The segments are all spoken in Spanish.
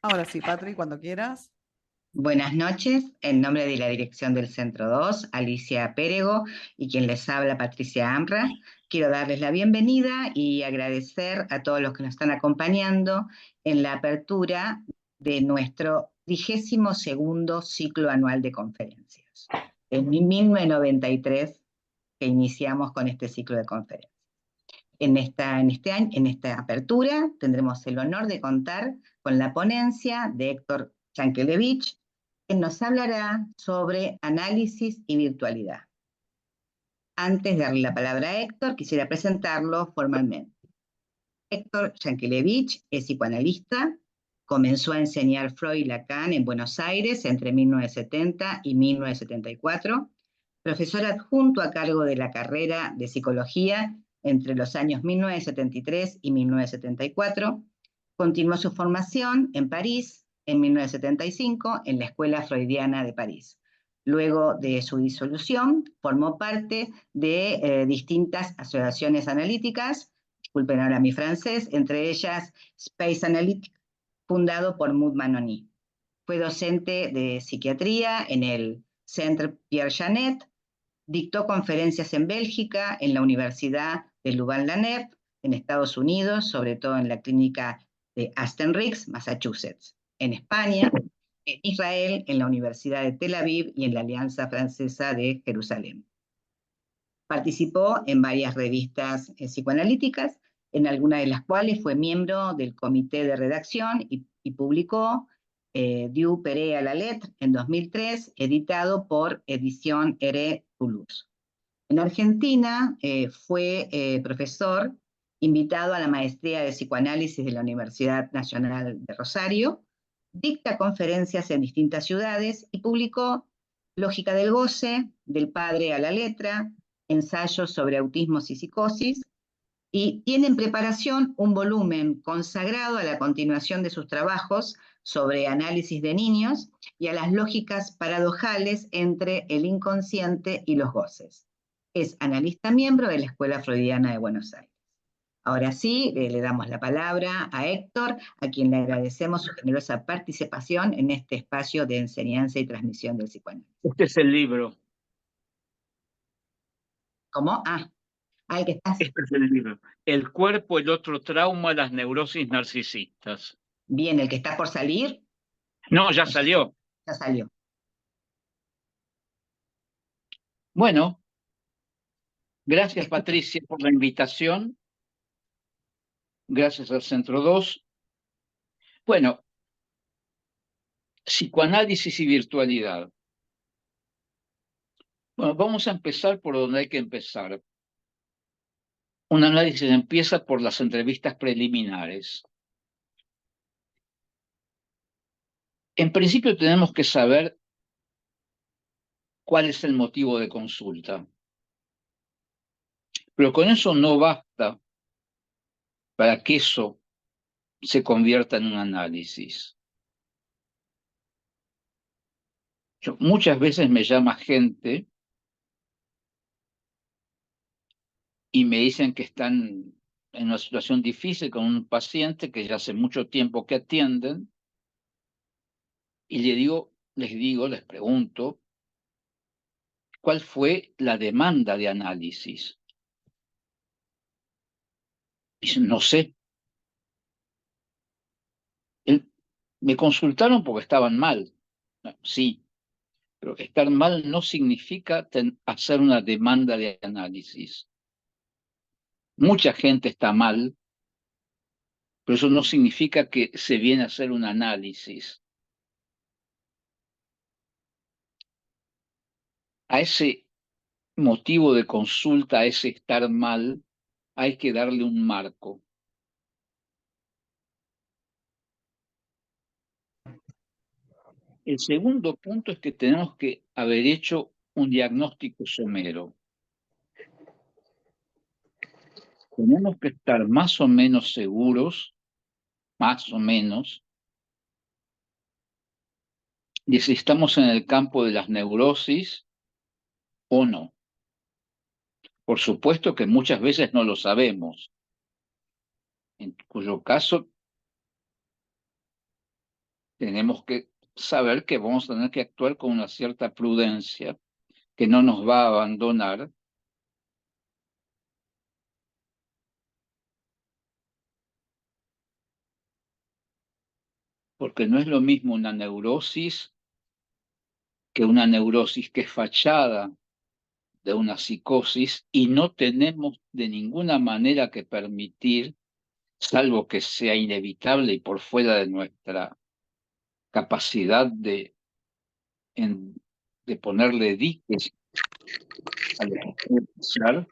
Ahora sí, Patri, cuando quieras. Buenas noches, en nombre de la dirección del Centro 2, Alicia Pérego, y quien les habla, Patricia Amra, quiero darles la bienvenida y agradecer a todos los que nos están acompañando en la apertura de nuestro 32º ciclo anual de conferencias. En 1993 que iniciamos con este ciclo de conferencias. En esta apertura tendremos el honor de contar con la ponencia de Héctor Yankelevich, que nos hablará sobre análisis y virtualidad. Antes de darle la palabra a Héctor, quisiera presentarlo formalmente. Héctor Yankelevich es psicoanalista, comenzó a enseñar Freud y Lacan en Buenos Aires entre 1970 y 1974, profesor adjunto a cargo de la carrera de psicología entre los años 1973 y 1974, continuó su formación en París en 1975 en la Escuela Freudiana de París. Luego de su disolución, formó parte de distintas asociaciones analíticas, disculpen ahora mi francés, entre ellas Space Analytic, fundado por Maud Manoni. Fue docente de psiquiatría en el Centre Pierre Janet, dictó conferencias en Bélgica, en la Universidad de Louvain-la-Neuve, en Estados Unidos, sobre todo en la clínica de Aston Riggs, Massachusetts, en España, en Israel, en la Universidad de Tel Aviv y en la Alianza Francesa de Jerusalén. Participó en varias revistas psicoanalíticas, en algunas de las cuales fue miembro del comité de redacción y publicó Du Perret à la Lettre en 2003, editado por Edición Heré Toulouse. En Argentina fue profesor invitado a la maestría de psicoanálisis de la Universidad Nacional de Rosario, dicta conferencias en distintas ciudades y publicó Lógica del Goce, Del Padre a la Letra, ensayos sobre autismos y psicosis, y tiene en preparación un volumen consagrado a la continuación de sus trabajos sobre análisis de niños y a las lógicas paradojales entre el inconsciente y los goces. Es analista miembro de la Escuela Freudiana de Buenos Aires. Ahora sí, le damos la palabra a Héctor, a quien le agradecemos su generosa participación en este espacio de enseñanza y transmisión del psicoanálisis. Este es el libro. ¿Cómo? El que estás. Este es el libro. El cuerpo, el otro trauma, las neurosis narcisistas. Bien, el que está por salir. No, ya salió. Ya salió. Bueno, gracias Patricia por la invitación. Gracias al Centro 2. Bueno, psicoanálisis y virtualidad. Bueno, vamos a empezar por donde hay que empezar. Un análisis empieza por las entrevistas preliminares. En principio tenemos que saber cuál es el motivo de consulta. Pero con eso no basta para que eso se convierta en un análisis. Muchas veces me llama gente y me dicen que están en una situación difícil con un paciente que ya hace mucho tiempo que atienden, y les pregunto, ¿cuál fue la demanda de análisis? Dicen, no sé. Me consultaron porque estaban mal. Sí, pero estar mal no significa hacer una demanda de análisis. Mucha gente está mal, pero eso no significa que se viene a hacer un análisis. A ese motivo de consulta, a ese estar mal, hay que darle un marco. El segundo punto es que tenemos que haber hecho un diagnóstico somero. Tenemos que estar más o menos seguros, más o menos, de si estamos en el campo de las neurosis o no. Por supuesto que muchas veces no lo sabemos, en cuyo caso tenemos que saber que vamos a tener que actuar con una cierta prudencia, que no nos va a abandonar, porque no es lo mismo una neurosis que una neurosis que es fachada de una psicosis, y no tenemos de ninguna manera que permitir, salvo que sea inevitable y por fuera de nuestra capacidad de ponerle diques a lo que puede pasar,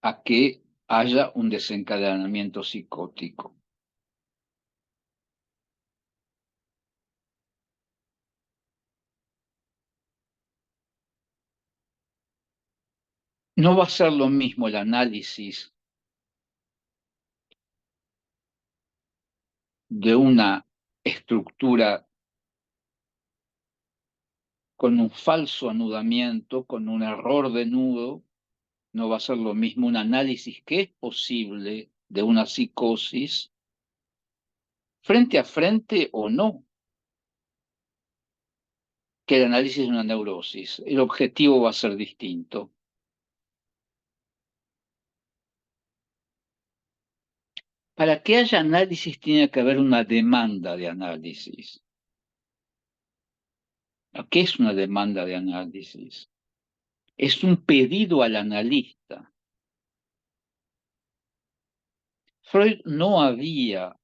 a que haya un desencadenamiento psicótico. No va a ser lo mismo el análisis de una estructura con un falso anudamiento, con un error de nudo. No va a ser lo mismo un análisis que es posible de una psicosis, frente a frente o no, que el análisis de una neurosis. El objetivo va a ser distinto. Para que haya análisis tiene que haber una demanda de análisis. ¿Qué es una demanda de análisis? Es un pedido al analista. Freud no había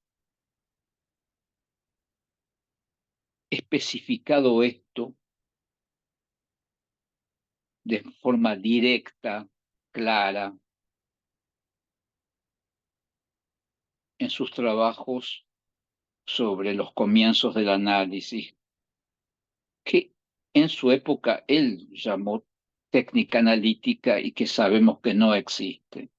especificado esto de forma directa, clara, en sus trabajos sobre los comienzos del análisis, que en su época él llamó técnica analítica y que sabemos que no existe.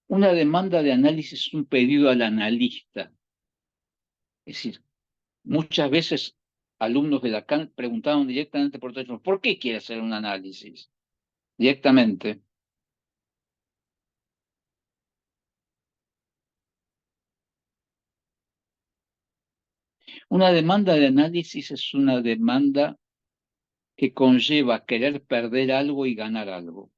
Una demanda de análisis es un pedido al analista. Es decir, muchas veces alumnos de Lacan preguntaban directamente por teléfono, ¿por qué quiere hacer un análisis? Directamente. Una demanda de análisis es una demanda que conlleva querer perder algo y ganar algo.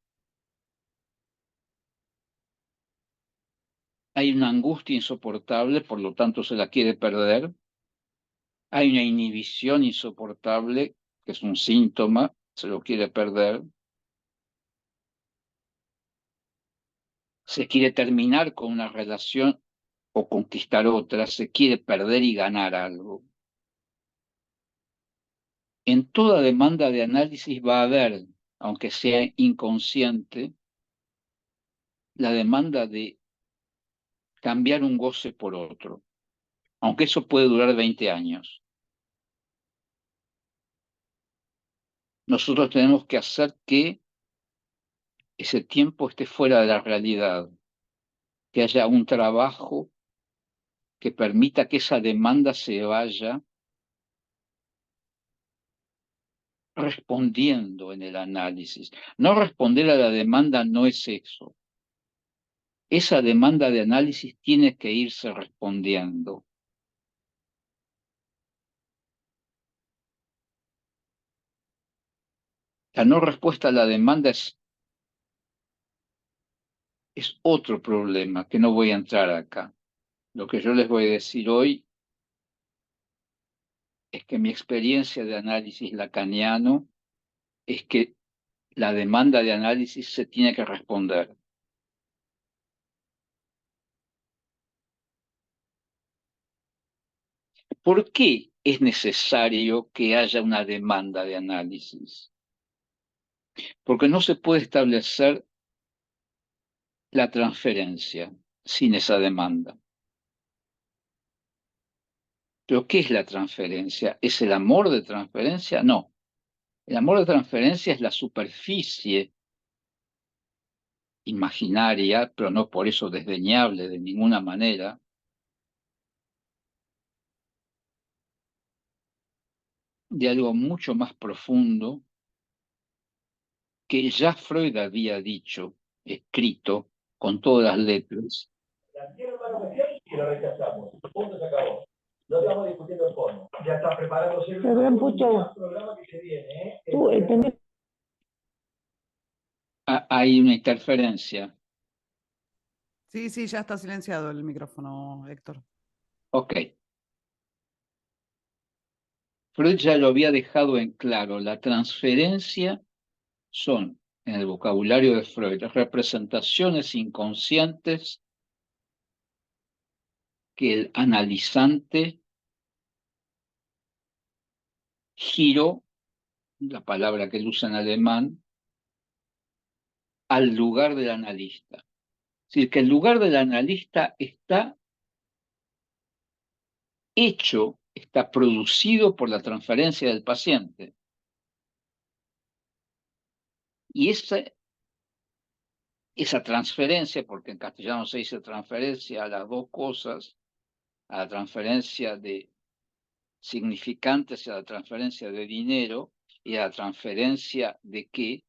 Hay una angustia insoportable, por lo tanto se la quiere perder. Hay una inhibición insoportable, que es un síntoma, se lo quiere perder. Se quiere terminar con una relación o conquistar otra, se quiere perder y ganar algo. En toda demanda de análisis va a haber, aunque sea inconsciente, la demanda de cambiar un goce por otro, aunque eso puede durar 20 años. Nosotros tenemos que hacer que ese tiempo esté fuera de la realidad, que haya un trabajo que permita que esa demanda se vaya respondiendo en el análisis. No responder a la demanda no es eso. Esa demanda de análisis tiene que irse respondiendo. La no respuesta a la demanda es otro problema que no voy a entrar acá. Lo que yo les voy a decir hoy es que mi experiencia de análisis lacaniano es que la demanda de análisis se tiene que responder. ¿Por qué es necesario que haya una demanda de análisis? Porque no se puede establecer la transferencia sin esa demanda. ¿Pero qué es la transferencia? ¿Es el amor de transferencia? No. El amor de transferencia es la superficie imaginaria, pero no por eso desdeñable de ninguna manera, de algo mucho más profundo que ya Freud había dicho escrito con todas las letras. Tiene una cuestión y lo rechazamos. Punto, se acabó. No estamos discutiendo el fondo. Ya está preparándose el programa que se viene. Tú entendés. Hay una interferencia. Sí, sí, ya está silenciado el micrófono, Héctor. Ok. Freud ya lo había dejado en claro. La transferencia son, en el vocabulario de Freud, representaciones inconscientes que el analizante giró, la palabra que él usa en alemán, al lugar del analista. Es decir, que el lugar del analista está hecho, está producido por la transferencia del paciente. Y esa transferencia, porque en castellano se dice transferencia a las dos cosas, a la transferencia de significantes y a la transferencia de dinero y a la transferencia de qué,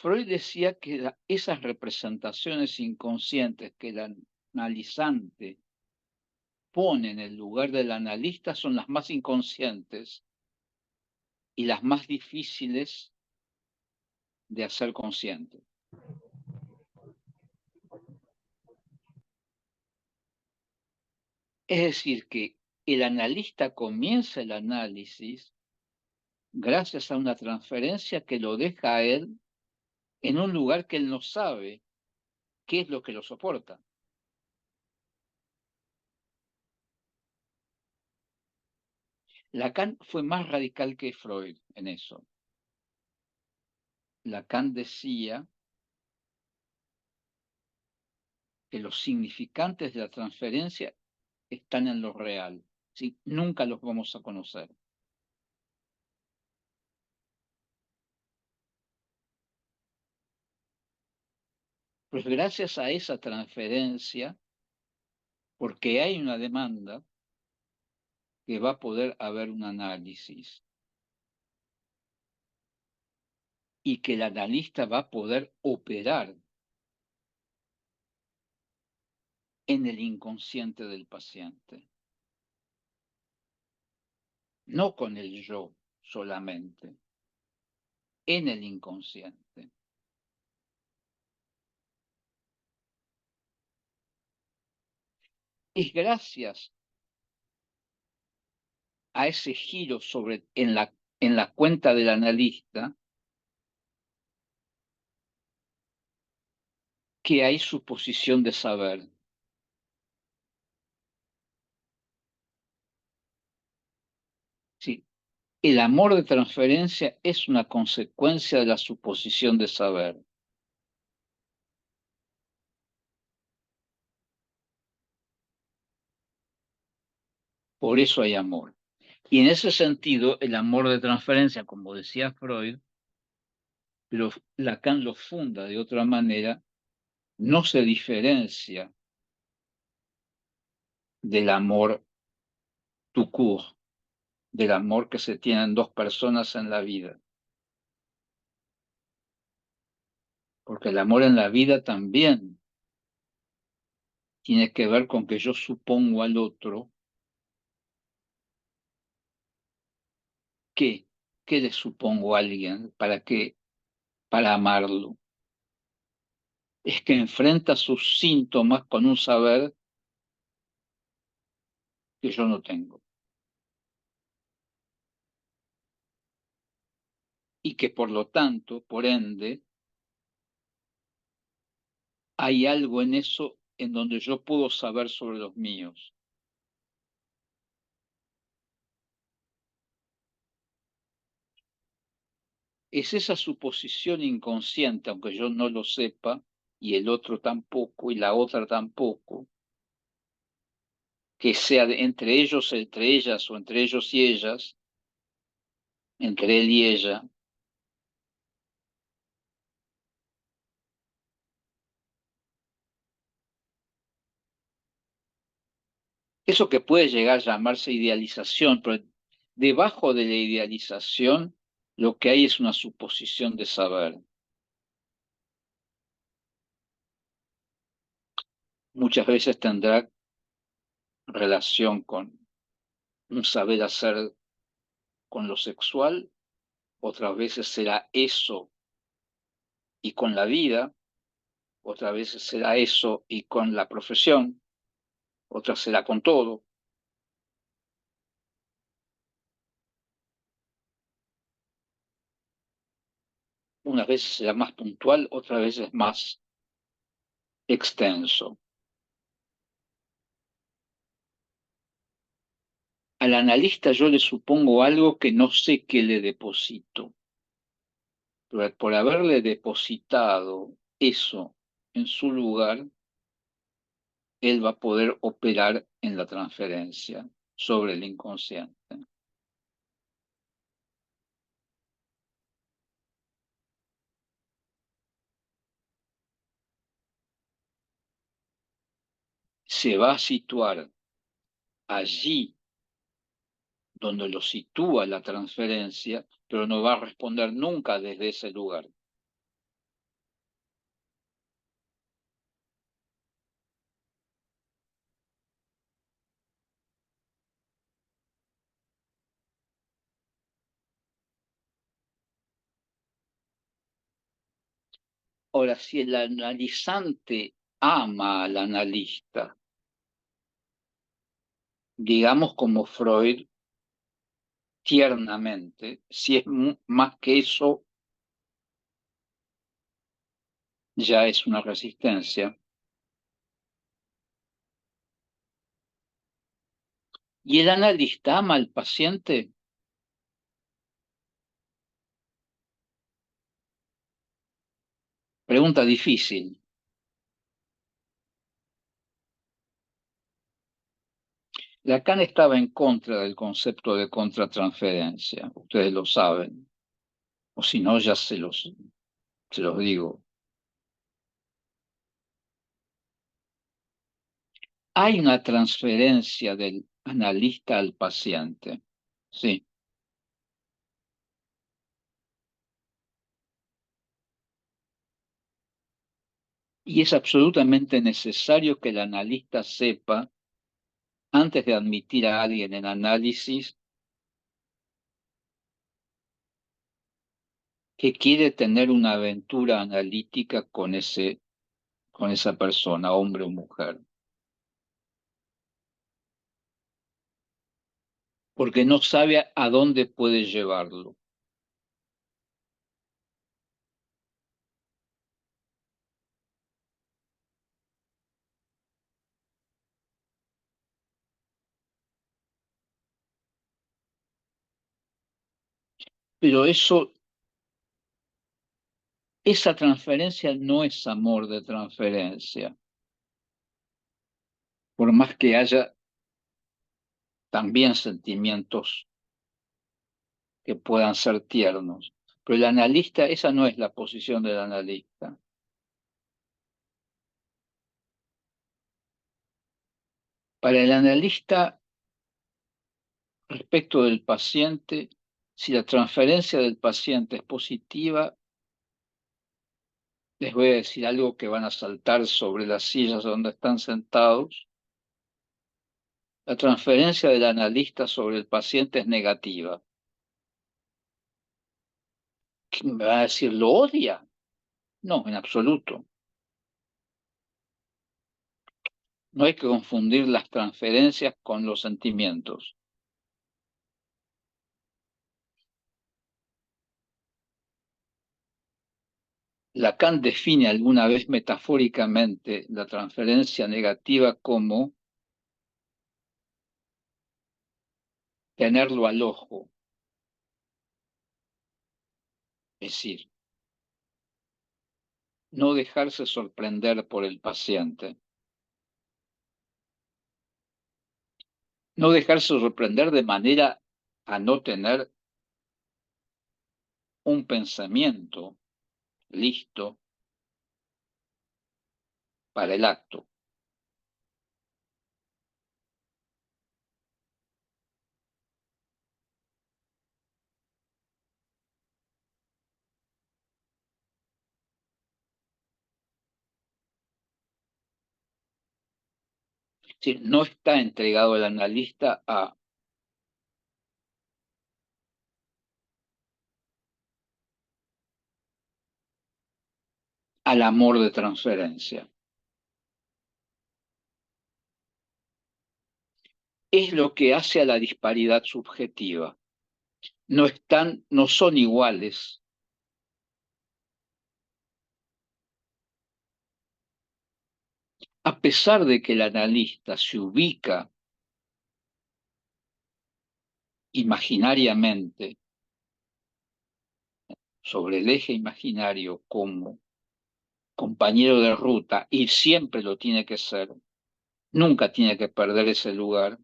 Freud decía que esas representaciones inconscientes que el analizante pone en el lugar del analista son las más inconscientes y las más difíciles de hacer consciente. Es decir, que el analista comienza el análisis gracias a una transferencia que lo deja a él en un lugar que él no sabe qué es lo que lo soporta. Lacan fue más radical que Freud en eso. Lacan decía que los significantes de la transferencia están en lo real. ¿Sí? Nunca los vamos a conocer. Pues gracias a esa transferencia, porque hay una demanda, que va a poder haber un análisis. Y que el analista va a poder operar en el inconsciente del paciente. No con el yo solamente, en el inconsciente. Es gracias a ese giro en la cuenta del analista que hay su posición de saber. Sí, el amor de transferencia es una consecuencia de la suposición de saber. Por eso hay amor. Y en ese sentido, el amor de transferencia, como decía Freud, pero Lacan lo funda de otra manera, no se diferencia del amor tout court, del amor que se tienen dos personas en la vida. Porque el amor en la vida también tiene que ver con que yo supongo al otro que, ¿qué le supongo a alguien? ¿Para qué? Para amarlo. Es que enfrenta sus síntomas con un saber que yo no tengo. Y que por lo tanto, por ende, hay algo en eso en donde yo puedo saber sobre los míos. Es esa suposición inconsciente, aunque yo no lo sepa, y el otro tampoco, y la otra tampoco, que sea entre ellos, entre ellas, o entre ellos y ellas, entre él y ella, eso que puede llegar a llamarse idealización, pero debajo de la idealización Lo que hay es una suposición de saber. Muchas veces tendrá relación con un saber hacer con lo sexual, otras veces será eso y con la vida, otras veces será eso y con la profesión, otras será con todo. Unas veces será más puntual, otras veces más extenso. Al analista yo le supongo algo que no sé qué le deposito, pero por haberle depositado eso en su lugar, él va a poder operar en la transferencia sobre el inconsciente. Se va a situar allí donde lo sitúa la transferencia, pero no va a responder nunca desde ese lugar. Ahora, si el analizante ama al analista, digamos como Freud, tiernamente, si es más que eso, ya es una resistencia. ¿Y el analista ama al paciente? Pregunta difícil. Lacan estaba en contra del concepto de contratransferencia, ustedes lo saben, o si no, ya se los digo. Hay una transferencia del analista al paciente, sí. Y es absolutamente necesario que el analista sepa, antes de admitir a alguien en análisis, que quiere tener una aventura analítica con esa persona, hombre o mujer. Porque no sabe a dónde puede llevarlo. Pero esa transferencia no es amor de transferencia, por más que haya también sentimientos que puedan ser tiernos. Pero el analista, esa no es la posición del analista. Para el analista, respecto del paciente, si la transferencia del paciente es positiva, les voy a decir algo que van a saltar sobre las sillas donde están sentados. La transferencia del analista sobre el paciente es negativa. ¿Qué me va a decir? ¿Lo odia? No, en absoluto. No hay que confundir las transferencias con los sentimientos. Lacan define alguna vez metafóricamente la transferencia negativa como tenerlo al ojo. Es decir, no dejarse sorprender por el paciente. No dejarse sorprender de manera a no tener un pensamiento listo para el acto. decir, no está entregado el analista al amor de transferencia. Es lo que hace a la disparidad subjetiva. No son iguales. A pesar de que el analista se ubica imaginariamente sobre el eje imaginario como compañero de ruta, y siempre lo tiene que ser, nunca tiene que perder ese lugar,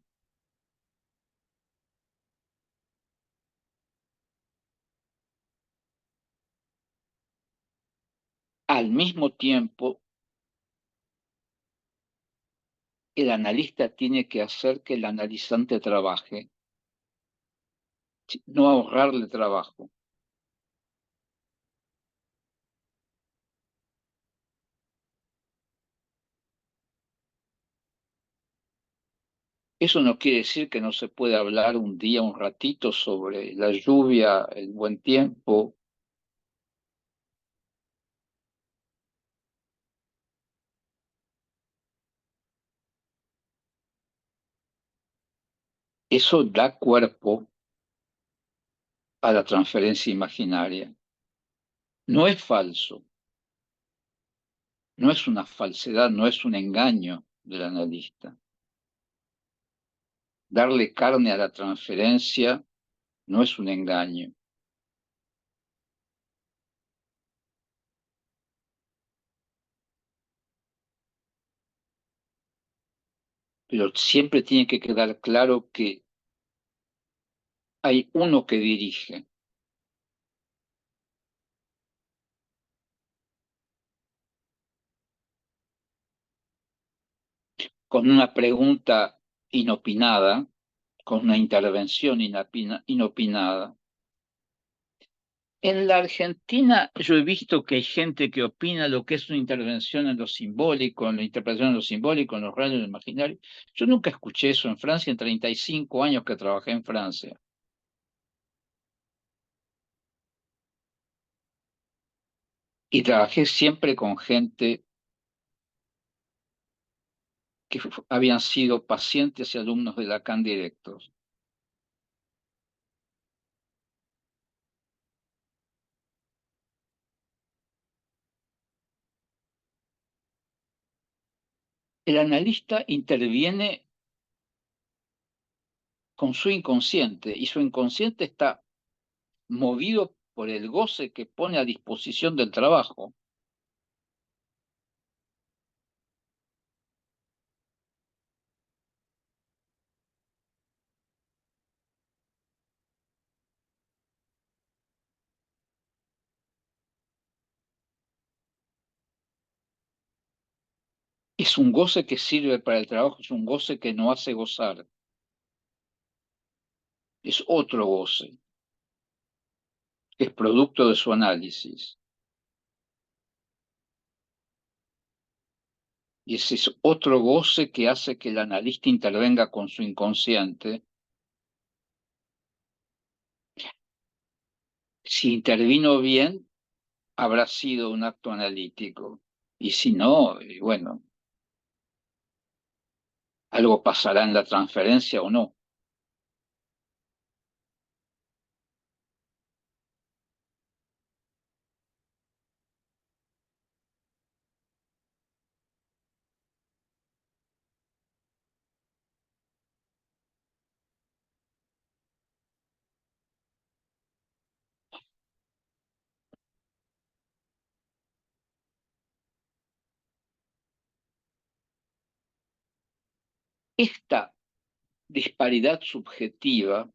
al mismo tiempo el analista tiene que hacer que el analizante trabaje, no ahorrarle trabajo. Eso no quiere decir que no se pueda hablar un día, un ratito sobre la lluvia, el buen tiempo. Eso da cuerpo a la transferencia imaginaria. No es falso, no es una falsedad, no es un engaño del analista. Darle carne a la transferencia no es un engaño. Pero siempre tiene que quedar claro que hay uno que dirige. Con una pregunta inopinada, con una intervención inopinada. En la Argentina yo he visto que hay gente que opina lo que es una intervención en lo simbólico, en la interpretación de lo simbólico, en los rayos del imaginario. Yo nunca escuché eso en Francia en 35 años que trabajé en Francia. Y trabajé siempre con gente que habían sido pacientes y alumnos de Lacan directos. El analista interviene con su inconsciente y su inconsciente está movido por el goce que pone a disposición del trabajo. Es un goce que sirve para el trabajo, es un goce que no hace gozar. Es otro goce, que es producto de su análisis. Y ese es otro goce que hace que el analista intervenga con su inconsciente. Si intervino bien, habrá sido un acto analítico. Y si no, bueno, algo pasará en la transferencia o no. Esta disparidad subjetiva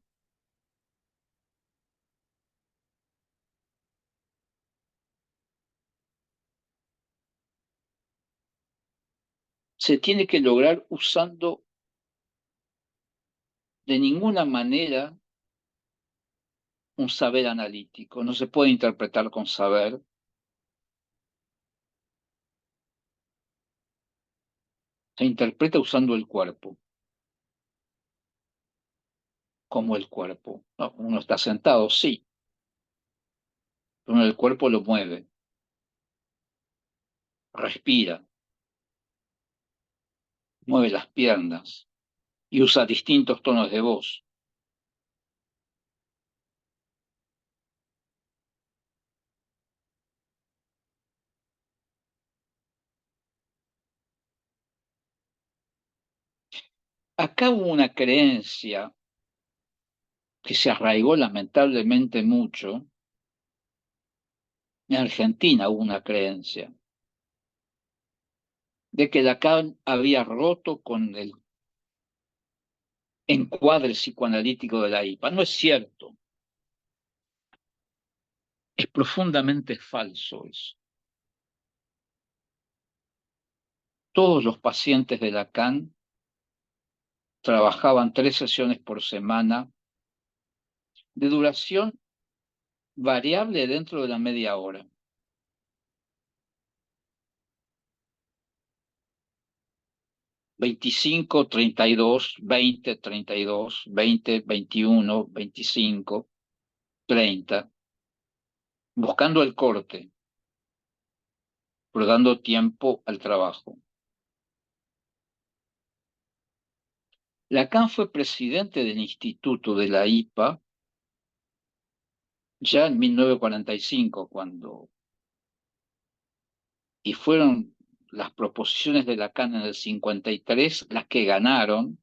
se tiene que lograr usando de ninguna manera un saber analítico. No se puede interpretar con saber. Se interpreta usando el cuerpo, como el cuerpo. No, uno está sentado, sí, pero el cuerpo lo mueve, respira, mueve las piernas y usa distintos tonos de voz. Acá hubo una creencia que se arraigó lamentablemente mucho. En Argentina hubo una creencia de que Lacan había roto con el encuadre psicoanalítico de la IPA. No es cierto. Es profundamente falso eso. Todos los pacientes de Lacan trabajaban 3 sesiones por semana de duración variable dentro de la media hora. 25, 32, 20, 32, 20, 21, 25, 30, buscando el corte, pero dando tiempo al trabajo. Lacan fue presidente del Instituto de la IPA ya en 1945, y fueron las proposiciones de Lacan en el 53 las que ganaron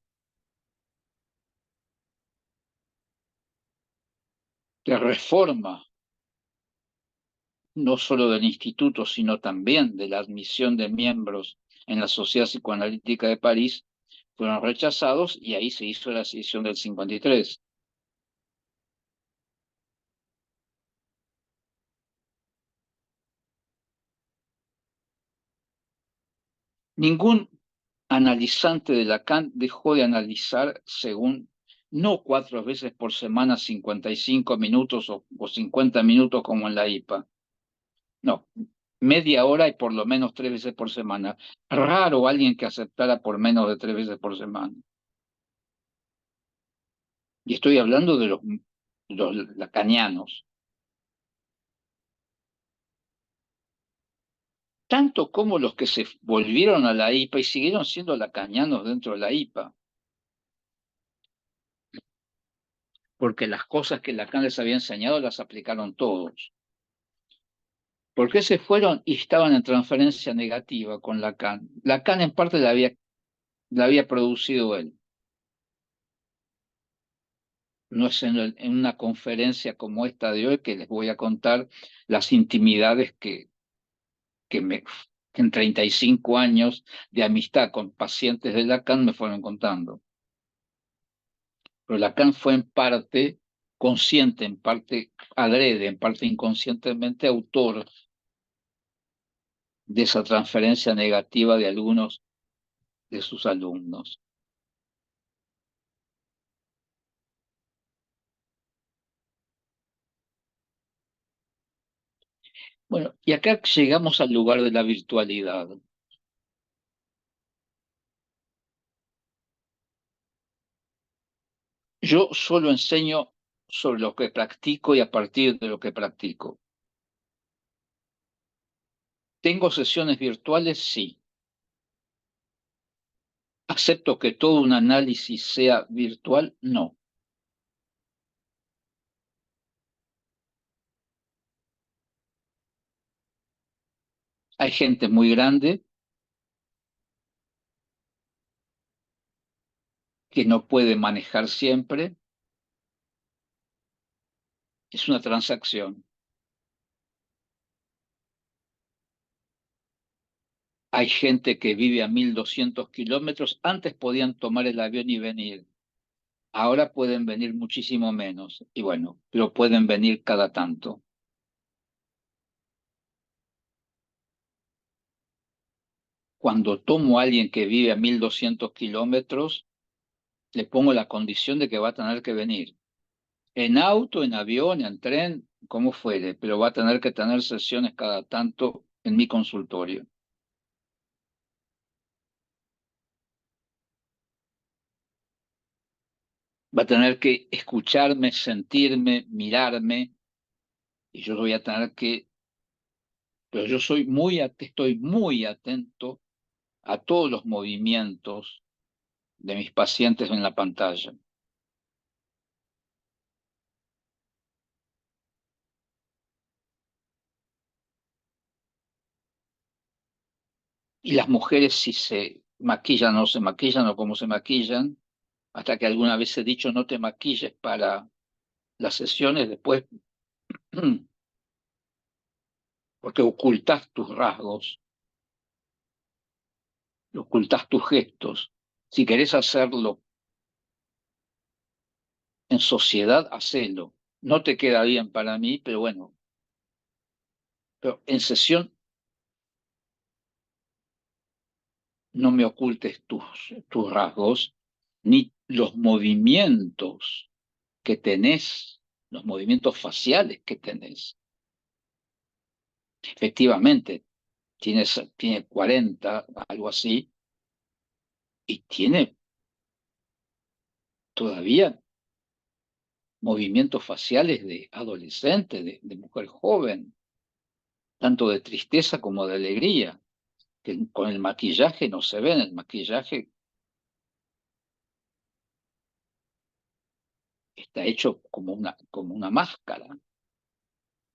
de reforma, no solo del instituto, sino también de la admisión de miembros en la Sociedad Psicoanalítica de París, fueron rechazados y ahí se hizo la decisión del 53. Ningún analizante de Lacan dejó de analizar según no 4 veces por semana 55 minutos o 50 minutos como en la IPA. No, media hora y por lo menos 3 veces por semana. Raro alguien que aceptara por menos de 3 veces por semana. Y estoy hablando de los lacanianos. Tanto como los que se volvieron a la IPA y siguieron siendo lacanianos dentro de la IPA. Porque las cosas que Lacan les había enseñado las aplicaron todos. ¿Por qué se fueron y estaban en transferencia negativa con Lacan? Lacan en parte la había producido él. No es en una conferencia como esta de hoy que les voy a contar las intimidades que en 35 años de amistad con pacientes de Lacan me fueron contando. Pero Lacan fue en parte consciente, en parte adrede, en parte inconscientemente autor de esa transferencia negativa de algunos de sus alumnos. Bueno, y acá llegamos al lugar de la virtualidad. Yo solo enseño sobre lo que practico y a partir de lo que practico. ¿Tengo sesiones virtuales? Sí. ¿Acepto que todo un análisis sea virtual? No. Hay gente muy grande que no puede manejar siempre. Es una transacción. Hay gente que vive a 1.200 kilómetros. Antes podían tomar el avión y venir. Ahora pueden venir muchísimo menos. Y bueno, pero pueden venir cada tanto. Cuando tomo a alguien que vive a 1.200 kilómetros, le pongo la condición de que va a tener que venir. En auto, en avión, en tren, como fuere, pero va a tener que tener sesiones cada tanto en mi consultorio. Va a tener que escucharme, sentirme, mirarme, y yo voy a tener que... Pero yo estoy muy atento a todos los movimientos de mis pacientes en la pantalla. Y las mujeres, si se maquillan o no se maquillan o cómo se maquillan, hasta que alguna vez he dicho no te maquilles para las sesiones, después, porque ocultas tus rasgos, ocultas tus gestos. Si querés hacerlo en sociedad, hacelo. No te queda bien para mí, pero bueno. Pero en sesión no me ocultes tus rasgos, ni los movimientos que tenés, los movimientos faciales que tenés. Efectivamente, tiene 40, algo así, y tiene todavía movimientos faciales de adolescente, de mujer joven, tanto de tristeza como de alegría, que con el maquillaje no se ven. El maquillaje está hecho como una máscara.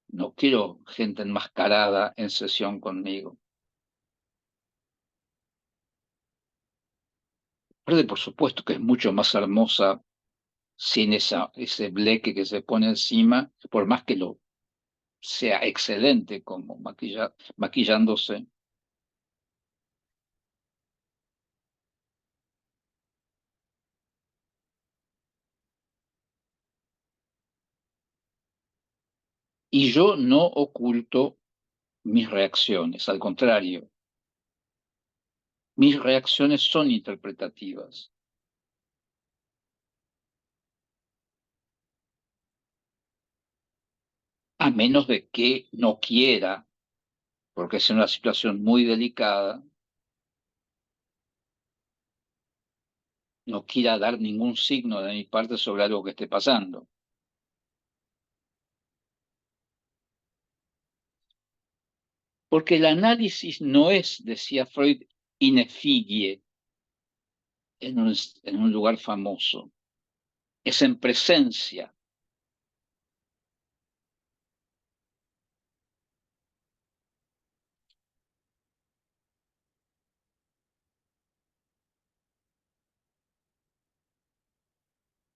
No quiero gente enmascarada en sesión conmigo. Pero por supuesto que es mucho más hermosa sin ese bleque que se pone encima, por más que lo sea excelente como maquillándose. Y yo no oculto mis reacciones, al contrario, mis reacciones son interpretativas. A menos de que no quiera, porque es una situación muy delicada, no quiera dar ningún signo de mi parte sobre algo que esté pasando. Porque el análisis no es, decía Freud, in effigie, en un lugar famoso, es en presencia.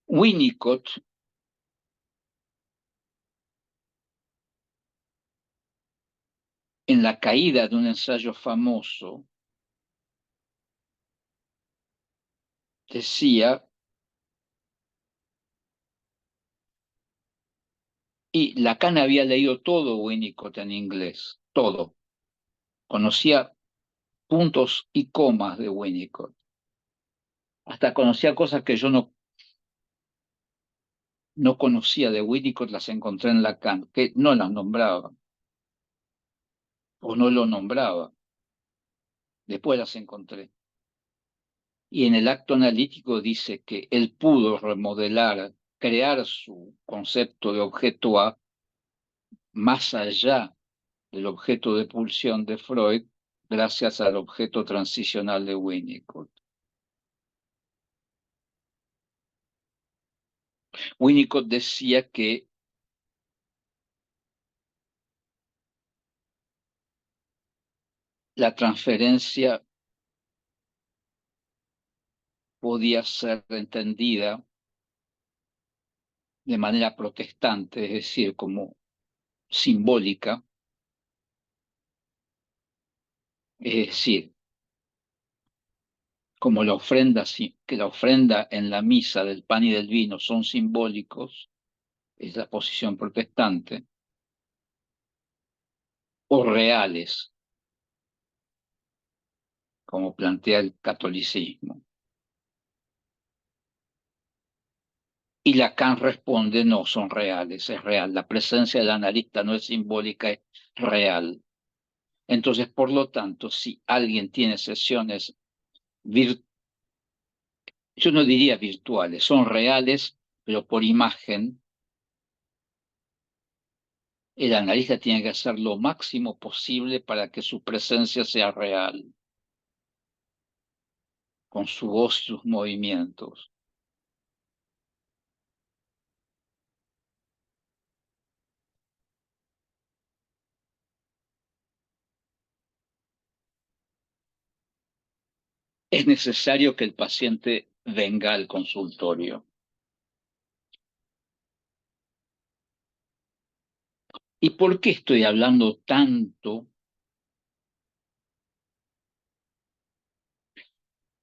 Winnicott en la caída de un ensayo famoso decía, y Lacan había leído todo Winnicott en inglés, todo, conocía puntos y comas de Winnicott, hasta conocía cosas que yo no conocía de Winnicott, las encontré en Lacan, que no las nombraba, o no lo nombraba, después las encontré. Y en el acto analítico dice que él pudo remodelar, crear su concepto de objeto A más allá del objeto de pulsión de Freud, gracias al objeto transicional de Winnicott. Winnicott decía que la transferencia podía ser entendida de manera protestante, es decir, como simbólica, es decir, como que la ofrenda en la misa del pan y del vino son simbólicos, es la posición protestante, o reales, como plantea el catolicismo. Y Lacan responde, no, son reales, es real. La presencia del analista no es simbólica, es real. Entonces, por lo tanto, si alguien tiene sesiones, yo no diría virtuales, son reales pero por imagen, el analista tiene que hacer lo máximo posible para que su presencia sea real, con su voz y sus movimientos. Es necesario que el paciente venga al consultorio. ¿Y por qué estoy hablando tanto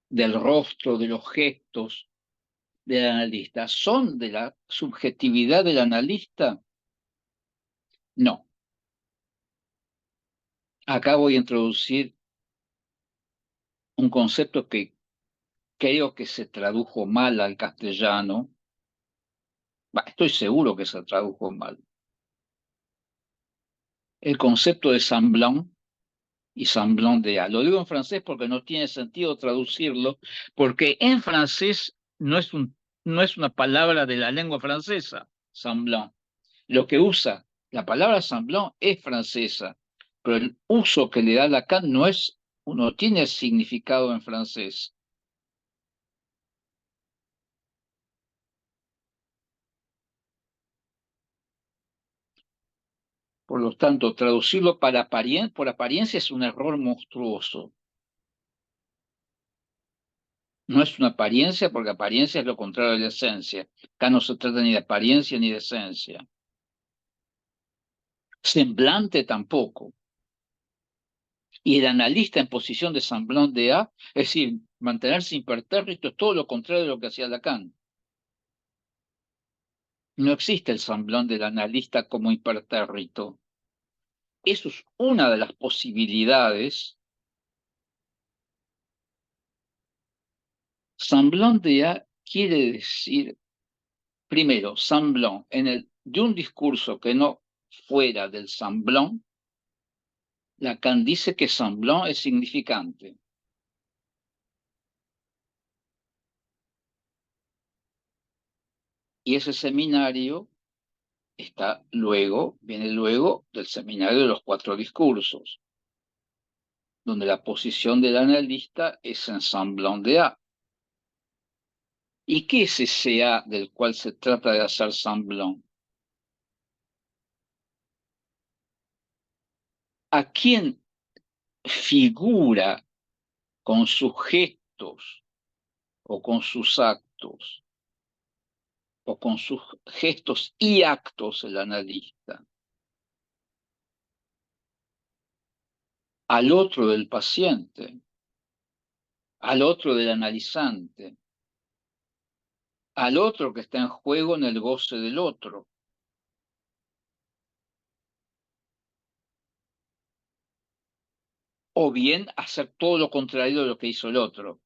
del rostro, de los gestos del analista? ¿Son de la subjetividad del analista? No. Acá voy a introducir un concepto que creo que se tradujo mal al castellano. Estoy seguro que se tradujo mal. El concepto de semblant y semblant de A. Lo digo en francés porque no tiene sentido traducirlo, porque en francés no es una palabra de la lengua francesa, semblant. Lo que usa la palabra semblant es francesa, pero el uso que le da Lacan no tiene significado en francés. Por lo tanto, traducirlo por apariencia es un error monstruoso. No es una apariencia porque apariencia es lo contrario de la esencia. Acá no se trata ni de apariencia ni de esencia. Semblante tampoco. Y el analista en posición de semblante de A, es decir, mantenerse impertérrito, es todo lo contrario de lo que hacía Lacan. No existe el semblante del analista como impertérrito. Eso es una de las posibilidades. Semblant de A quiere decir, primero, semblant, de un discurso que no fuera del semblant, Lacan dice que semblant es significante. Y ese seminario viene luego del seminario de los 4 discursos, donde la posición del analista es en semblant de A. ¿Y qué es ese A del cual se trata de hacer semblant? ¿A quién figura con sus gestos o con sus actos o con sus gestos y actos el analista? Al otro del paciente, al otro del analizante, al otro que está en juego en el goce del otro. O bien hacer todo lo contrario de lo que hizo el otro.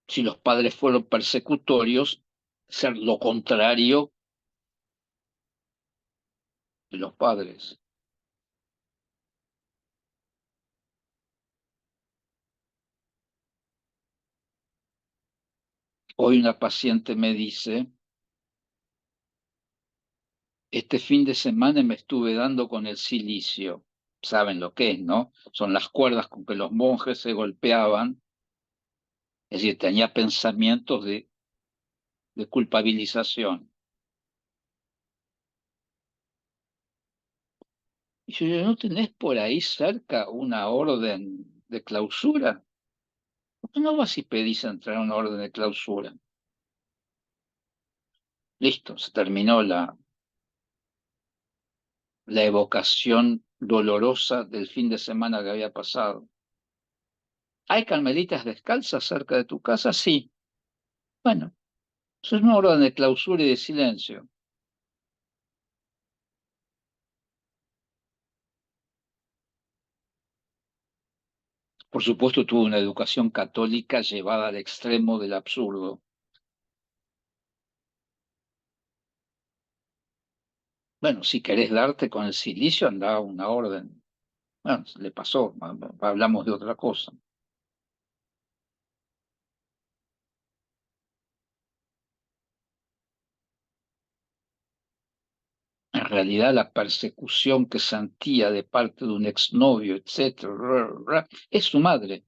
Si los padres fueron persecutorios, ser lo contrario de los padres. Hoy una paciente me dice, este fin de semana me estuve dando con el silicio. Saben lo que es, ¿no? Son las cuerdas con que los monjes se golpeaban. Es decir, tenía pensamientos de culpabilización. Y yo, ¿no tenés por ahí cerca una orden de clausura? ¿Por qué no vas y pedís entrar a una orden de clausura? Listo, se terminó la evocación dolorosa del fin de semana que había pasado. ¿Hay carmelitas descalzas cerca de tu casa? Sí. Bueno, eso es una orden de clausura y de silencio. Por supuesto, tuvo una educación católica llevada al extremo del absurdo. Bueno, si querés darte con el silicio, anda a una orden. Bueno, le pasó, hablamos de otra cosa. En realidad, la persecución que sentía de parte de un exnovio, etcétera, es su madre.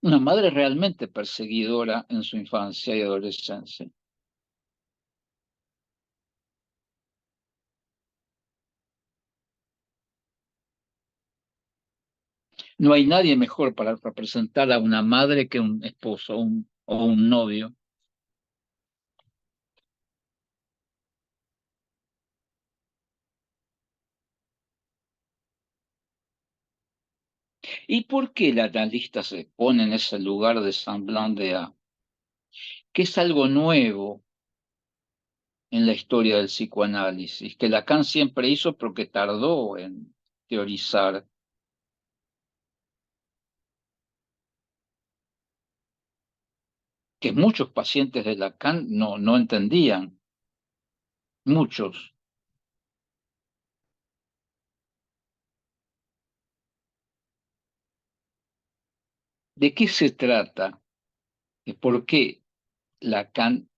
Una madre realmente perseguidora en su infancia y adolescencia. No hay nadie mejor para representar a una madre que un esposo o un novio. ¿Y por qué el analista se pone en ese lugar de Semblant de A? Que es algo nuevo en la historia del psicoanálisis, que Lacan siempre hizo porque tardó en teorizar, que muchos pacientes de Lacan no entendían, muchos. ¿De qué se trata? ¿De por qué Lacan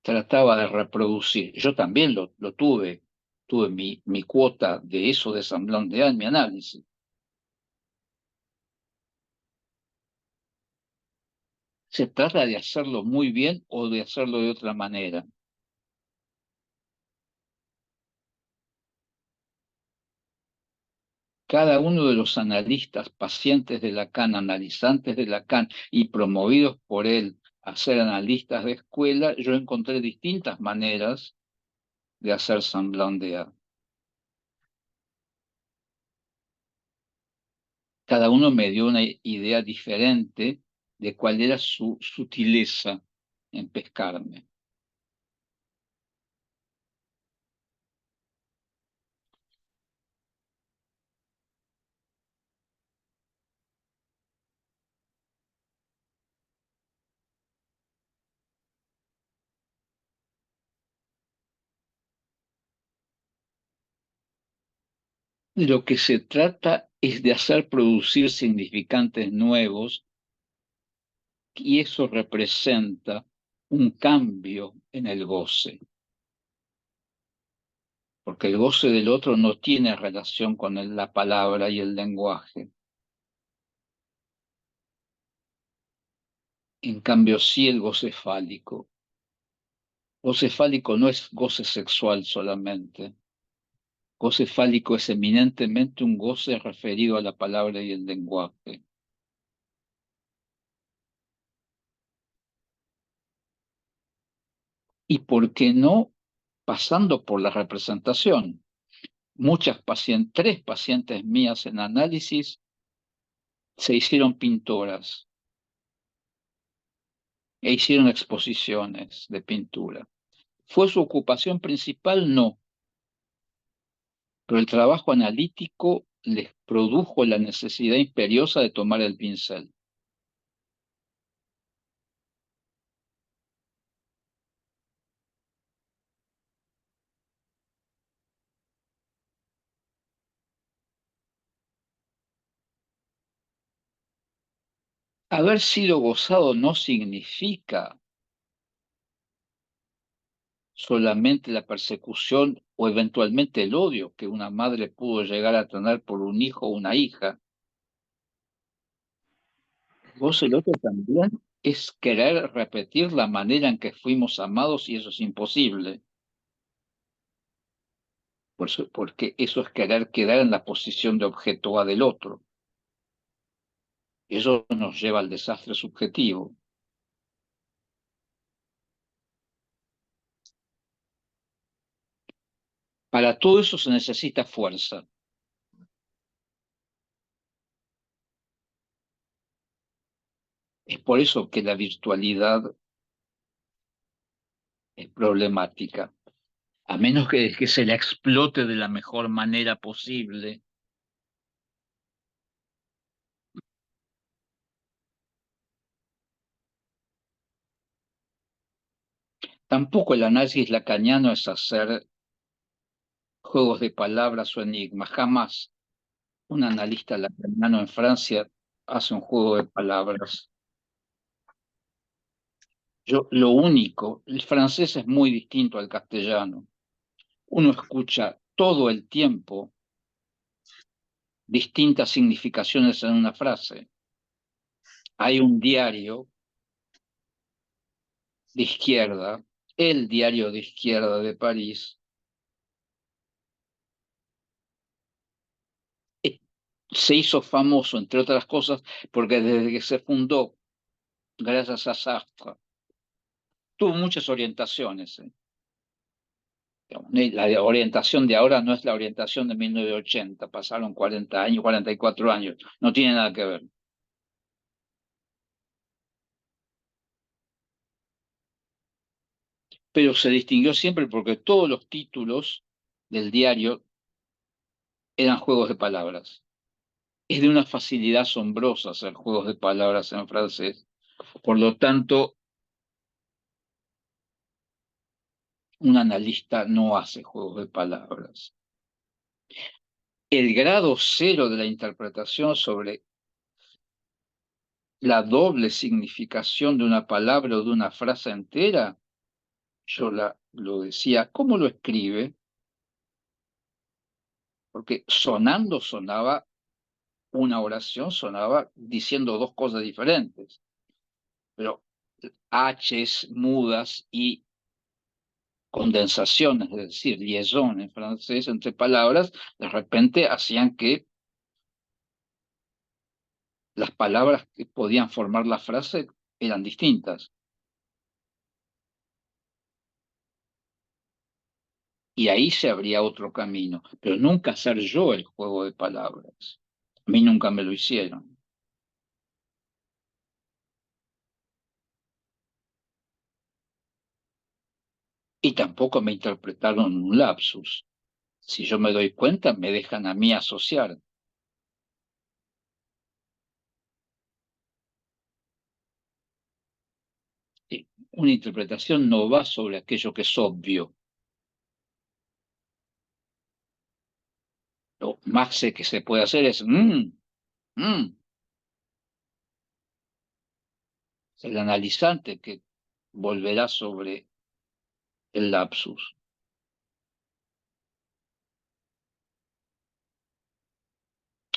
trataba de reproducir? Yo también lo tuve mi cuota de eso de Semblant de A en mi análisis. Se trata de hacerlo muy bien o de hacerlo de otra manera. Cada uno de los analistas, pacientes de Lacan, analizantes de Lacan y promovidos por él a ser analistas de escuela, yo encontré distintas maneras de hacer Semblant de A. Cada uno me dio una idea diferente de cuál era su sutileza en pescarme. Lo que se trata es de hacer producir significantes nuevos y eso representa un cambio en el goce, porque el goce del otro no tiene relación con la palabra y el lenguaje. En cambio, sí el goce fálico. Goce fálico no es goce sexual solamente. Goce fálico es eminentemente un goce referido a la palabra y el lenguaje. ¿Y por qué no pasando por la representación? Tres pacientes mías en análisis se hicieron pintoras e hicieron exposiciones de pintura. ¿Fue su ocupación principal? No, pero el trabajo analítico les produjo la necesidad imperiosa de tomar el pincel. Haber sido gozado no significa solamente la persecución o eventualmente el odio que una madre pudo llegar a tener por un hijo o una hija. Vos el otro también es querer repetir la manera en que fuimos amados y eso es imposible. Porque eso es querer quedar en la posición de objeto A del otro. Eso nos lleva al desastre subjetivo. Para todo eso se necesita fuerza. Es por eso que la virtualidad es problemática. A menos que se la explote de la mejor manera posible. Tampoco el análisis lacaniano es hacer juegos de palabras o enigmas. Jamás un analista lacaniano en Francia hace un juego de palabras. Lo único, el francés es muy distinto al castellano. Uno escucha todo el tiempo distintas significaciones en una frase. Hay un diario de izquierda, el diario de izquierda de París, se hizo famoso, entre otras cosas, porque desde que se fundó, gracias a Sartre, tuvo muchas orientaciones. La orientación de ahora no es la orientación de 1980, pasaron 40 años, 44 años, no tiene nada que ver. Pero se distinguió siempre porque todos los títulos del diario eran juegos de palabras. Es de una facilidad asombrosa hacer juegos de palabras en francés. Por lo tanto, un analista no hace juegos de palabras. El grado cero de la interpretación sobre la doble significación de una palabra o de una frase entera, yo lo decía, ¿cómo lo escribe? Porque sonaba una oración, sonaba diciendo dos cosas diferentes. Pero H's mudas y condensaciones, es decir, liaison en francés entre palabras, de repente hacían que las palabras que podían formar la frase eran distintas. Y ahí se abría otro camino, pero nunca hacer yo el juego de palabras. A mí nunca me lo hicieron. Y tampoco me interpretaron un lapsus. Si yo me doy cuenta, me dejan a mí asociar. Una interpretación no va sobre aquello que es obvio. Lo más que se puede hacer es el analizante que volverá sobre el lapsus.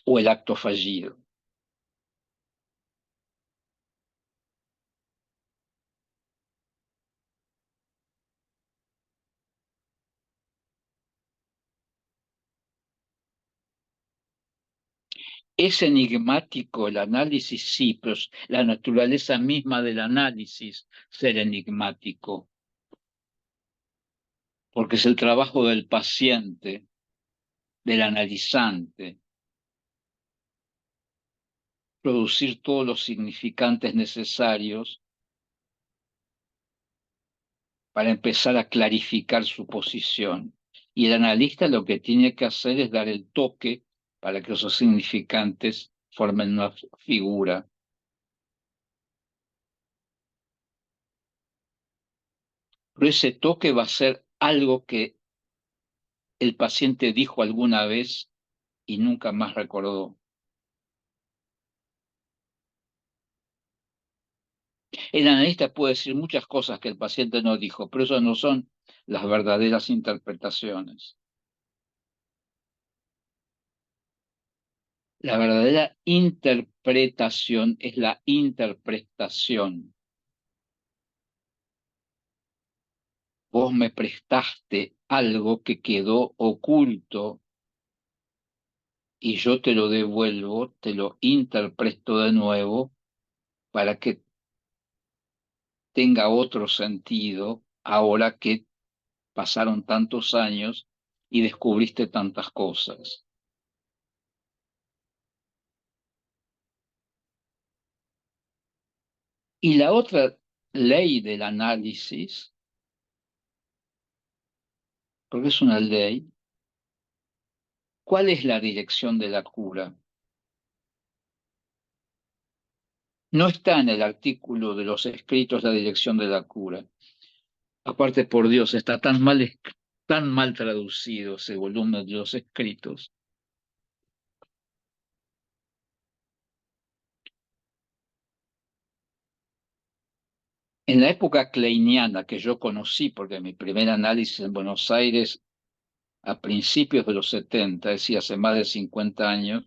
O el acto fallido. ¿Es enigmático el análisis? Sí, pero es la naturaleza misma del análisis ser enigmático. Porque es el trabajo del paciente, del analizante, producir todos los significantes necesarios para empezar a clarificar su posición. Y el analista lo que tiene que hacer es dar el toque para que esos significantes formen una figura. Pero ese toque va a ser algo que el paciente dijo alguna vez y nunca más recordó. El analista puede decir muchas cosas que el paciente no dijo, pero esas no son las verdaderas interpretaciones. La verdadera interpretación es la interpretación. Vos me prestaste algo que quedó oculto y yo te lo devuelvo, te lo interpreto de nuevo para que tenga otro sentido ahora que pasaron tantos años y descubriste tantas cosas. Y la otra ley del análisis, porque es una ley, ¿cuál es la dirección de la cura? No está en el artículo de los escritos la dirección de la cura. Aparte, por Dios, está tan mal tan mal traducido ese volumen de los escritos. En la época kleiniana que yo conocí, porque mi primer análisis en Buenos Aires a principios de los 70, es decir, hace más de 50 años,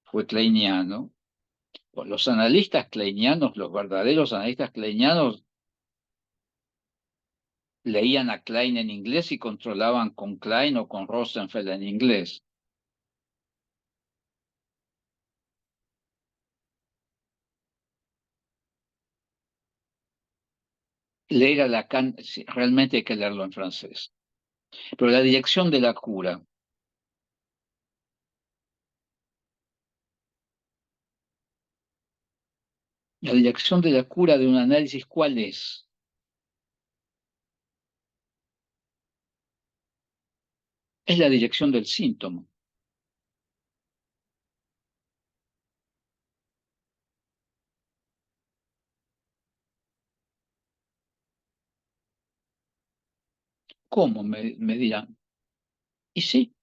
fue kleiniano. Los analistas kleinianos, los verdaderos analistas kleinianos, leían a Klein en inglés y controlaban con Klein o con Rosenfeld en inglés. Leer a Lacan, realmente hay que leerlo en francés. Pero la dirección de la cura. La dirección de la cura de un análisis, ¿cuál es? Es la dirección del síntoma. ¿Cómo? Me dirán. Y sí,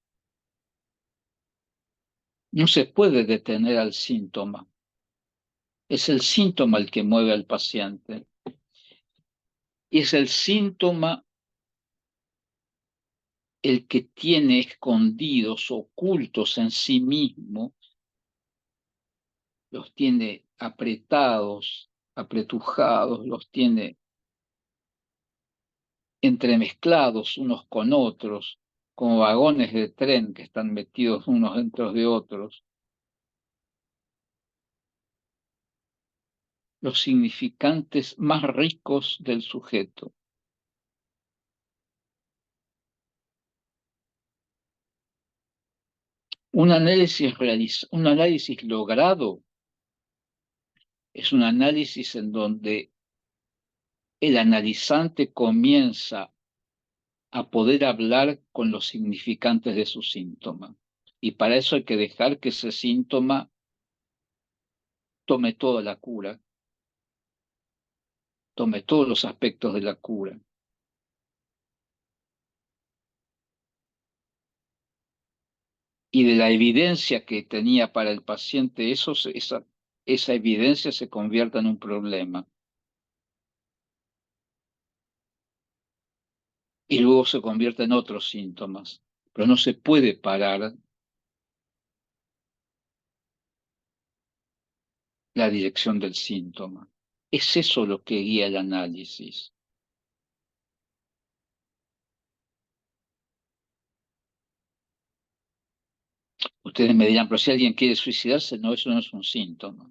no se puede detener al síntoma. Es el síntoma el que mueve al paciente. Y es el síntoma el que tiene escondidos, ocultos en sí mismo, los tiene apretados, apretujados, los tiene entremezclados unos con otros, como vagones de tren que están metidos unos dentro de otros. Los significantes más ricos del sujeto. Un análisis logrado es un análisis en donde el analizante comienza a poder hablar con los significantes de su síntoma. Y para eso hay que dejar que ese síntoma tome toda la cura, tome todos los aspectos de la cura. Y de la evidencia que tenía para el paciente, esa evidencia se convierta en un problema. Y luego se convierte en otros síntomas. Pero no se puede parar la dirección del síntoma. Es eso lo que guía el análisis. Ustedes me dirán, pero si alguien quiere suicidarse, no, eso no es un síntoma.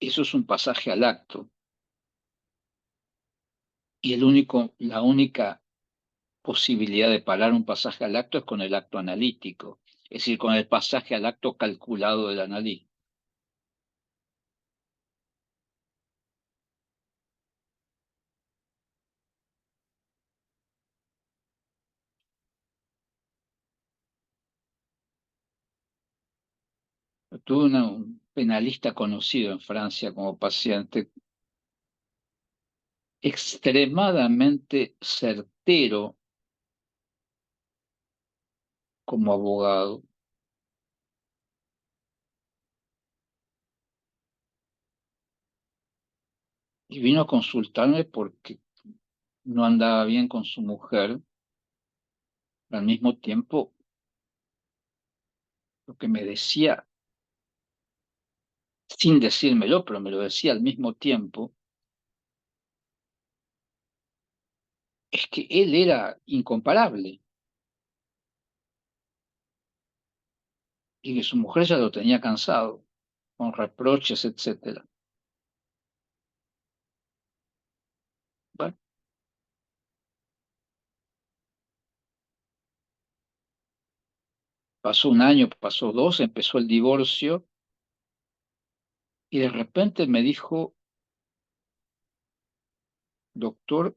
Eso es un pasaje al acto. Y la única posibilidad de parar un pasaje al acto es con el acto analítico, es decir, con el pasaje al acto calculado del analista. Tuve un penalista conocido en Francia como paciente, extremadamente certero como abogado. Y vino a consultarme porque no andaba bien con su mujer. Pero al mismo tiempo, lo que me decía, sin decírmelo, pero me lo decía al mismo tiempo, es que él era incomparable y que su mujer ya lo tenía cansado, con reproches, etc. Bueno, pasó un año, pasó dos, empezó el divorcio y de repente me dijo, doctor,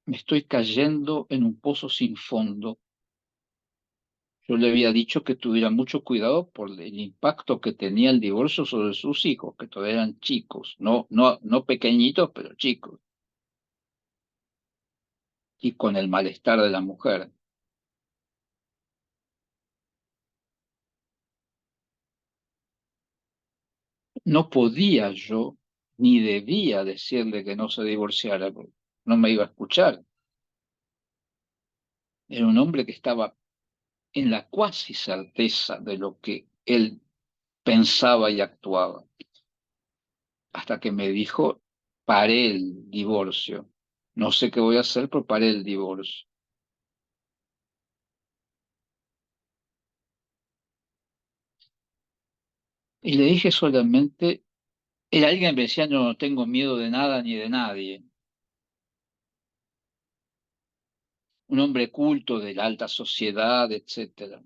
me estoy cayendo en un pozo sin fondo. Yo le había dicho que tuviera mucho cuidado por el impacto que tenía el divorcio sobre sus hijos, que todavía eran chicos, no pequeñitos, pero chicos, y con el malestar de la mujer. No podía yo, ni debía decirle que no se divorciara, porque no me iba a escuchar. Era un hombre que estaba en la cuasi certeza de lo que él pensaba y actuaba, hasta que me dijo, paré el divorcio. No sé qué voy a hacer, pero paré el divorcio. Y le dije solamente, era alguien que me decía, yo no tengo miedo de nada ni de nadie. Un hombre culto de la alta sociedad, etcétera.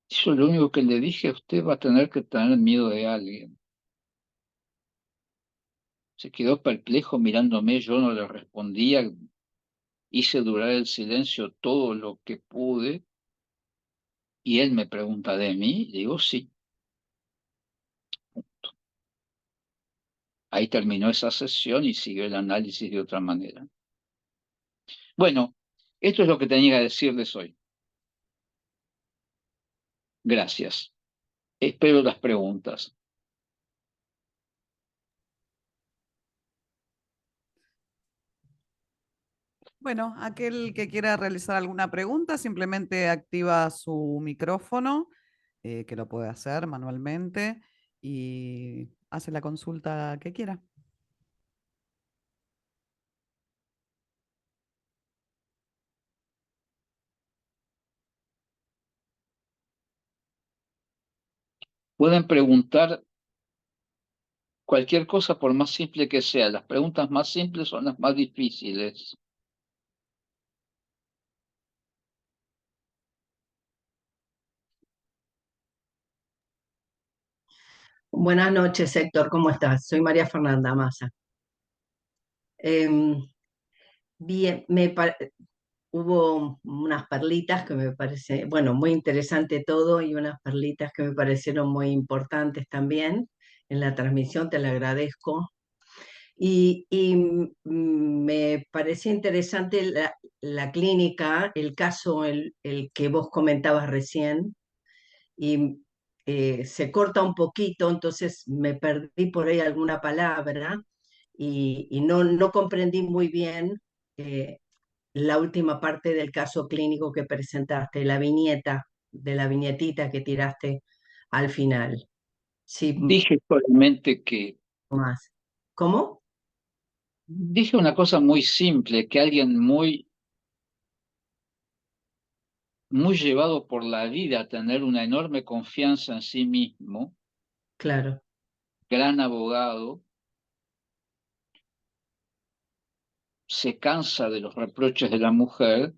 Yo lo único que le dije, usted va a tener que tener miedo de alguien. Se quedó perplejo mirándome, yo no le respondía, hice durar el silencio todo lo que pude, y él me pregunta de mí, y digo sí. Ahí terminó esa sesión y siguió el análisis de otra manera. Bueno, esto es lo que tenía que decirles hoy. Gracias. Espero las preguntas. Bueno, aquel que quiera realizar alguna pregunta simplemente activa su micrófono, que lo puede hacer manualmente, y hace la consulta que quiera. Pueden preguntar cualquier cosa por más simple que sea. Las preguntas más simples son las más difíciles. Buenas noches, Héctor, ¿cómo estás? Soy María Fernanda Massa. Bien, hubo unas perlitas que me parece, bueno, muy interesante todo y unas perlitas que me parecieron muy importantes también en la transmisión, te la agradezco. Me parecía interesante la clínica, el caso, el que vos comentabas recién, y se corta un poquito, entonces me perdí por ahí alguna palabra y no comprendí muy bien eh, la última parte del caso clínico que presentaste, la viñeta, de la viñetita que tiraste al final. Sí, Dije solamente que, más. ¿Cómo? dije una cosa muy simple, que alguien muy llevado por la vida a tener una enorme confianza en sí mismo, Claro, gran abogado, se cansa de los reproches de la mujer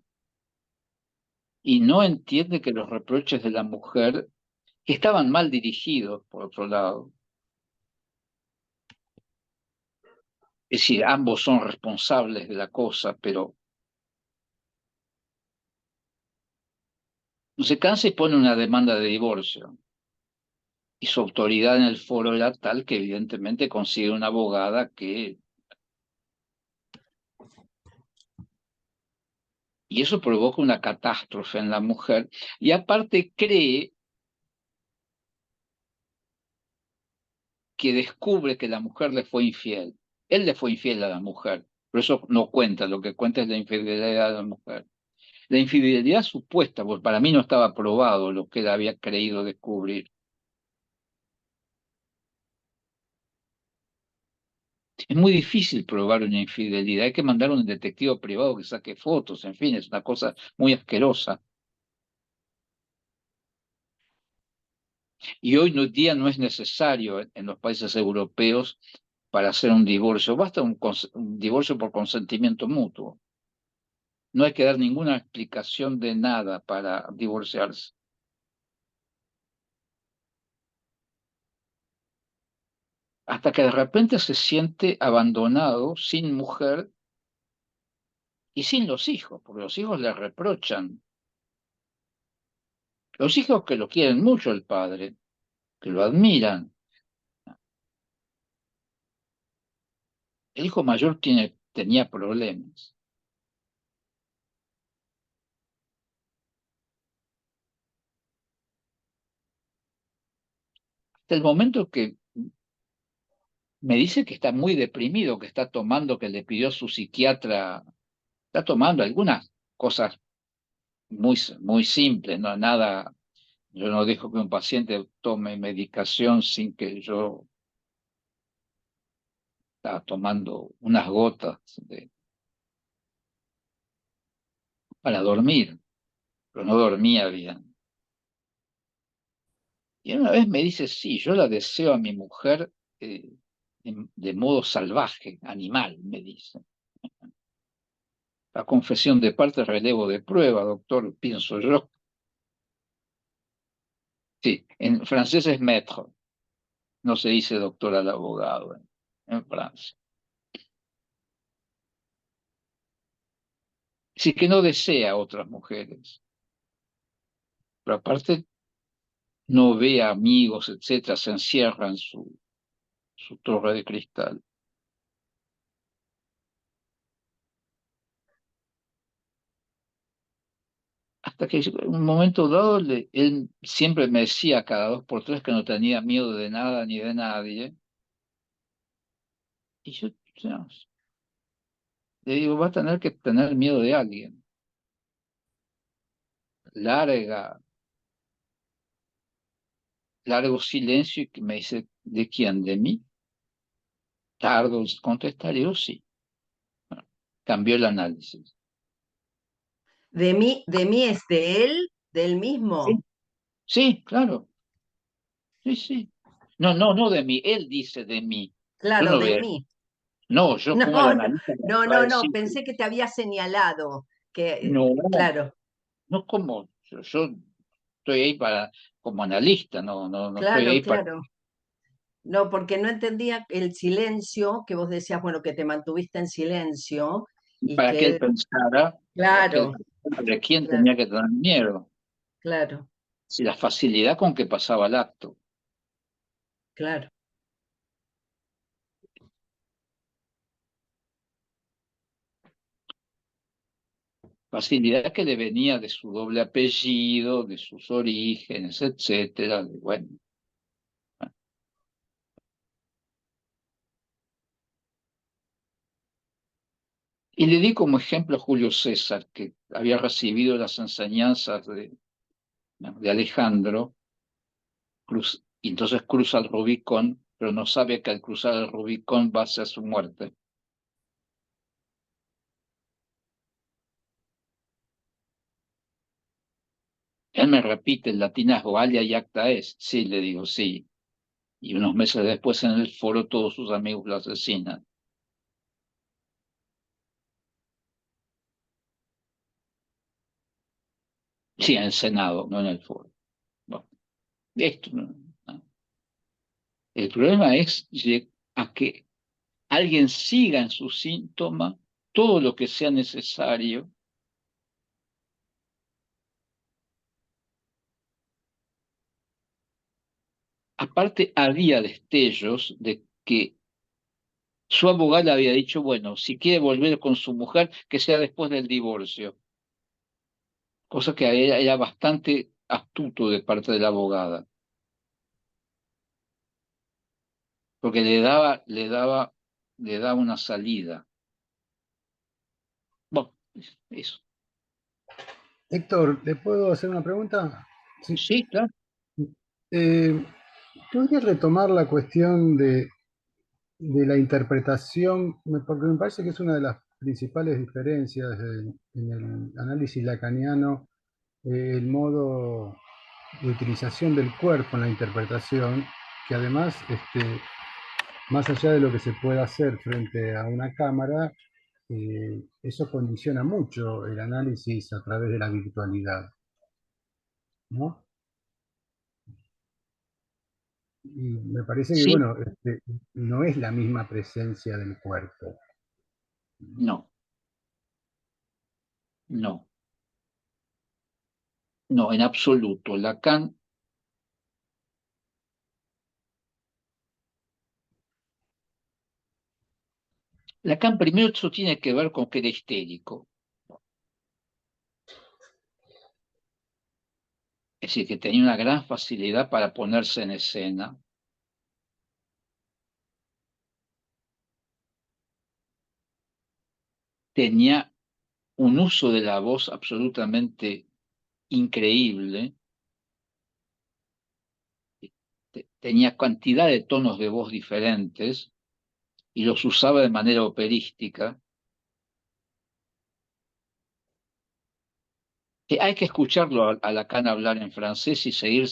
y no entiende que los reproches de la mujer, que estaban mal dirigidos, por otro lado, es decir, ambos son responsables de la cosa, pero se cansa y pone una demanda de divorcio. Y su autoridad en el foro era tal que evidentemente consigue una abogada que... Y eso provoca una catástrofe en la mujer. Y aparte cree que descubre que la mujer le fue infiel. Él le fue infiel a la mujer, pero eso no cuenta, lo que cuenta es la infidelidad de la mujer. La infidelidad supuesta, porque para mí no estaba probado lo que él había creído descubrir. Es muy difícil probar una infidelidad, hay que mandar a un detective privado que saque fotos, en fin, es una cosa muy asquerosa. Y hoy en día no es necesario en los países europeos para hacer un divorcio, basta un divorcio por consentimiento mutuo. No hay que dar ninguna explicación de nada para divorciarse. hasta que de repente se siente abandonado, sin mujer y sin los hijos, porque los hijos le reprochan. Los hijos que lo quieren mucho el padre, que lo admiran. El hijo mayor tenía problemas. Hasta el momento que me dice que está muy deprimido, que está tomando, que le pidió su psiquiatra, está tomando algunas cosas muy simples, no nada. Yo no dejo que un paciente tome medicación sin que yo estaba tomando unas gotas para dormir, pero no dormía bien. Y una vez me dice, sí, yo la deseo a mi mujer de modo salvaje, animal, me dice. La confesión de parte, relevo de prueba, doctor, pienso yo. Sí, en francés es maître, no se dice doctor al abogado en Francia. Sí que no desea a otras mujeres, pero aparte no ve a amigos, etcétera, se encierra en su torre de cristal. Hasta que en un momento dado él siempre me decía cada 2 por 3 que no tenía miedo de nada ni de nadie. Y yo no, le digo, va a tener que tener miedo de alguien. Larga, largo silencio y que me dice, ¿de quién? ¿De mí? Tardo en contestar, y digo, sí. Bueno, cambió el análisis. De mí es de él, del Sí, mismo. sí, claro. Sí, sí. No, no, no de mí. Él dice de mí. Yo Claro, no de veo. mí. No, yo No, como el no, analista no, va a no, no, decir que pensé que te había señalado, que, no, claro, no como yo estoy ahí para como analista, no estoy claro, ahí para claro. No, porque no entendía el silencio que vos decías, bueno, que te mantuviste en silencio y para que que él él, pensara, para que él claro, pensara de quién claro, tenía que tener miedo. claro, Si la facilidad con que pasaba el acto, claro. facilidad que le venía de su doble apellido, de sus orígenes, etcétera, bueno. Y le di como ejemplo a Julio César, que había recibido las enseñanzas de Alejandro, y entonces cruza el Rubicón, pero no sabe que al cruzar el Rubicón va hacia su muerte. Él me repite el latinazgo, alia y acta es. Sí, le digo, sí. Y unos meses después en el foro todos sus amigos lo asesinan. Sí, en el Senado, no en el foro. Bueno, esto, ¿no? El problema es a que alguien siga en su síntoma todo lo que sea necesario. Aparte, había destellos de que su abogada le había dicho, bueno, si quiere volver con su mujer, que sea después del divorcio. Cosa que era bastante astuto de parte de la abogada, porque le daba una salida. Bueno, eso. Héctor, ¿le puedo hacer una pregunta? Sí. Sí, claro. Eh, ¿Podría retomar la cuestión de la interpretación? Porque me parece que es una de las principales diferencias en el análisis lacaniano, el modo de utilización del cuerpo en la interpretación, que además, más allá de lo que se pueda hacer frente a una cámara, eso condiciona mucho el análisis a través de la virtualidad, ¿no? Y me parece que, Sí, bueno, no es la misma presencia del cuerpo. no, no, no, en absoluto. Lacan primero eso tiene que ver con que era histérico. Es decir, que tenía una gran facilidad para ponerse en escena. Tenía un uso de la voz absolutamente increíble. Tenía cantidad de tonos de voz diferentes y los usaba de manera operística. Hay que escucharlo a Lacan hablar en francés y seguir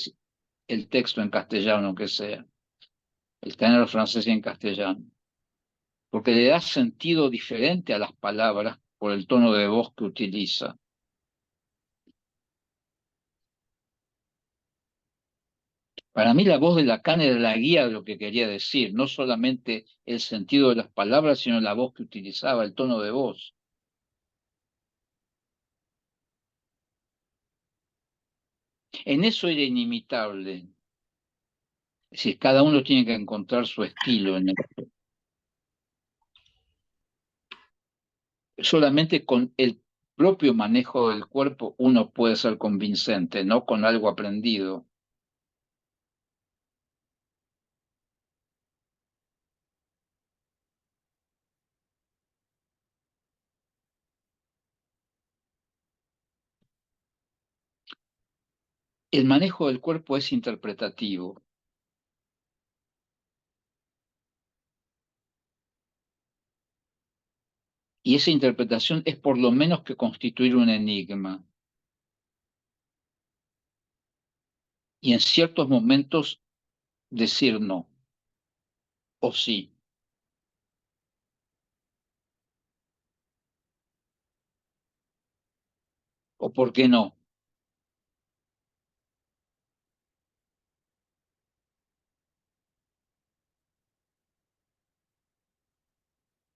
el texto en castellano, aunque sea, el tener francés y en castellano, porque le da sentido diferente a las palabras por el tono de voz que utiliza. Para mí la voz de Lacan era la guía de lo que quería decir, no solamente el sentido de las palabras, sino la voz que utilizaba, el tono de voz. En eso era inimitable. Es decir, cada uno tiene que encontrar su estilo en esto. Solamente con el propio manejo del cuerpo uno puede ser convincente, no con algo aprendido. El manejo del cuerpo es interpretativo. Y esa interpretación es por lo menos que constituir un enigma. Y en ciertos momentos decir no, o sí, o por qué no.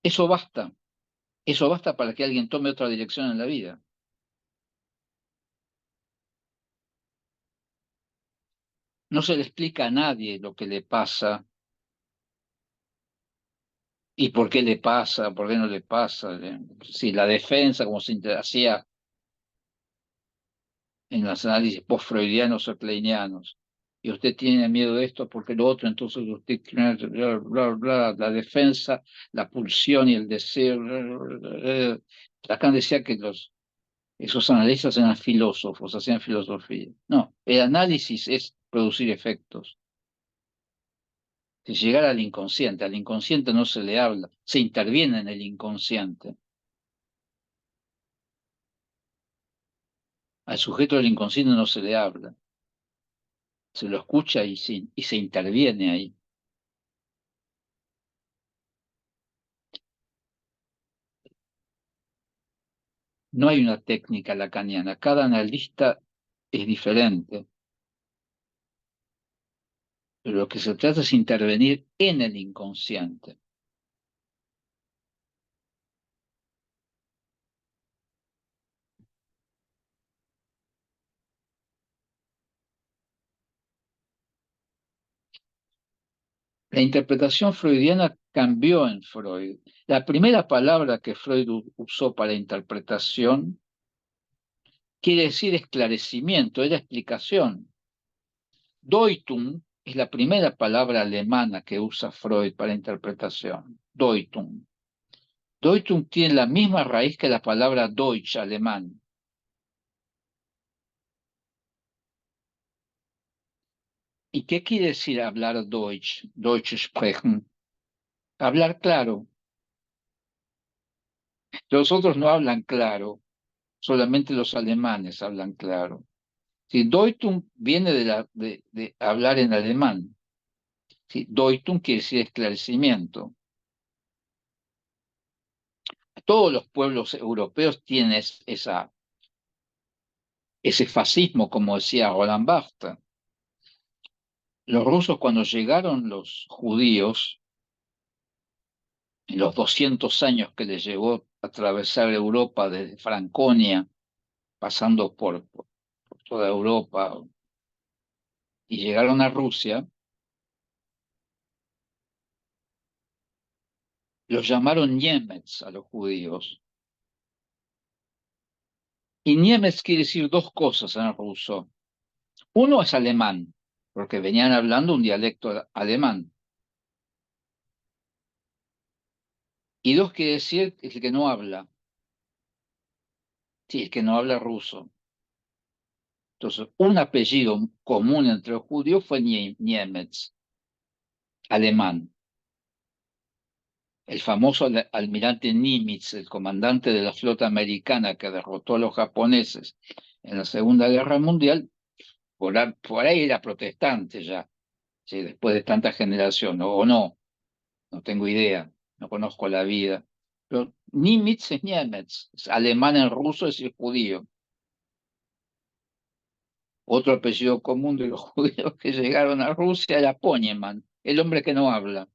Eso basta. Eso basta para que alguien tome otra dirección en la vida. No se le explica a nadie lo que le pasa y por qué le pasa, por qué no le pasa. Si la defensa, como se hacía en los análisis post-freudianos o kleinianos, y usted tiene miedo de esto porque lo otro, entonces usted, bla, bla, bla, la defensa, la pulsión y el deseo. Lacan decía que esos analistas eran filósofos, hacían filosofía. No, el análisis es producir efectos. Si llegar al inconsciente no se le habla, se interviene en el inconsciente. Al sujeto del inconsciente no se le habla, se lo escucha y se interviene ahí. No hay una técnica lacaniana, cada analista es diferente, pero lo que se trata es intervenir en el inconsciente. La interpretación freudiana cambió en Freud. La primera palabra que Freud usó para interpretación quiere decir esclarecimiento, era explicación. Deutung es la primera palabra alemana que usa Freud para interpretación. Deutung. Deutung tiene la misma raíz que la palabra Deutsch, alemán. ¿Y qué quiere decir hablar Deutsch? Deutsch sprechen. Hablar claro. Los otros no hablan claro, solamente los alemanes hablan claro. Si Deutung viene de hablar en alemán. Si Deutung quiere decir esclarecimiento. Todos los pueblos europeos tienen ese fascismo, como decía Roland Barthes. Los rusos, cuando llegaron los judíos, en los 200 años que les llevó atravesar Europa desde Franconia, pasando por toda Europa, y llegaron a Rusia, los llamaron Niemets a los judíos. Y Niemets quiere decir dos cosas en ruso. Uno es alemán, porque venían hablando un dialecto alemán. Y dos quiere decir el que no habla. Sí, el que no habla ruso. Entonces, un apellido común entre los judíos fue Niemets, alemán. El famoso almirante Nimitz, el comandante de la flota americana que derrotó a los japoneses en la Segunda Guerra Mundial, por ahí era protestante ya, ¿sí? Después de tanta generación, o no, no tengo idea, no conozco la vida. Pero Nimitz es Niemets, es alemán en ruso, es decir, judío. Otro apellido común de los judíos que llegaron a Rusia era Ponieman, el hombre que no habla.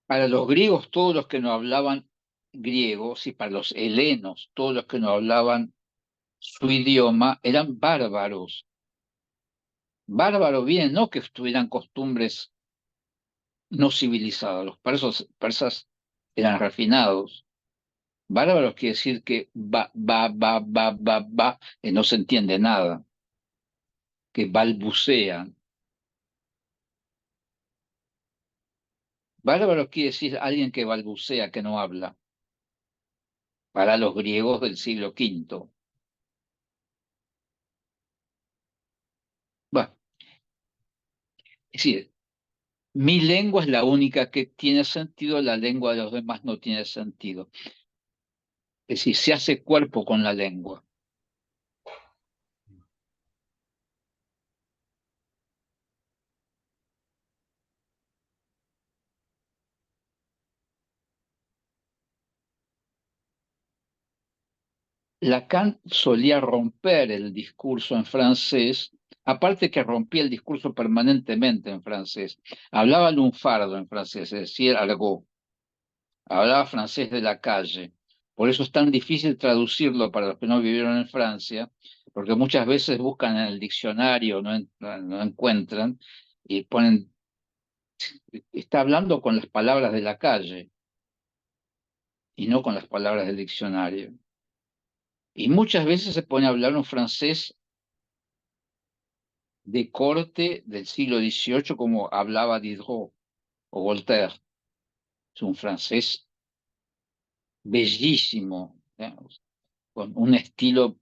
Para los griegos, todos los que no hablaban griego, y para los helenos, todos los que no hablaban su idioma, eran bárbaros. Bárbaro bien, no que tuvieran costumbres no civilizadas. Los persas eran refinados. Bárbaros quiere decir que que no se entiende nada, que balbucean. Bárbaro quiere decir alguien que balbucea, que no habla, para los griegos del siglo V. Bueno, es decir, mi lengua es la única que tiene sentido, la lengua de los demás no tiene sentido. Es decir, se hace cuerpo con la lengua. Lacan solía romper el discurso en francés, aparte que rompía el discurso permanentemente en francés. Hablaba lunfardo en francés, es decir, argot. Hablaba francés de la calle. Por eso es tan difícil traducirlo para los que no vivieron en Francia, porque muchas veces buscan en el diccionario, no encuentran, y ponen, está hablando con las palabras de la calle y no con las palabras del diccionario. Y muchas veces se pone a hablar un francés de corte del siglo XVIII como hablaba Diderot o Voltaire. Es un francés bellísimo, digamos, con un estilo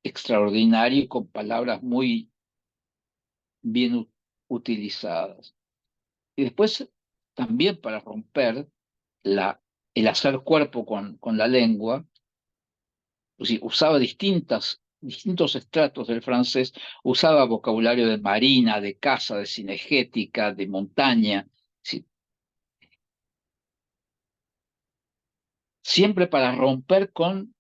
extraordinario y con palabras muy bien utilizadas. Y después, también para romper el hacer cuerpo con la lengua, pues sí, usaba distintos estratos del francés, usaba vocabulario de marina, de caza, de cinegética, de montaña, sí, siempre para romper con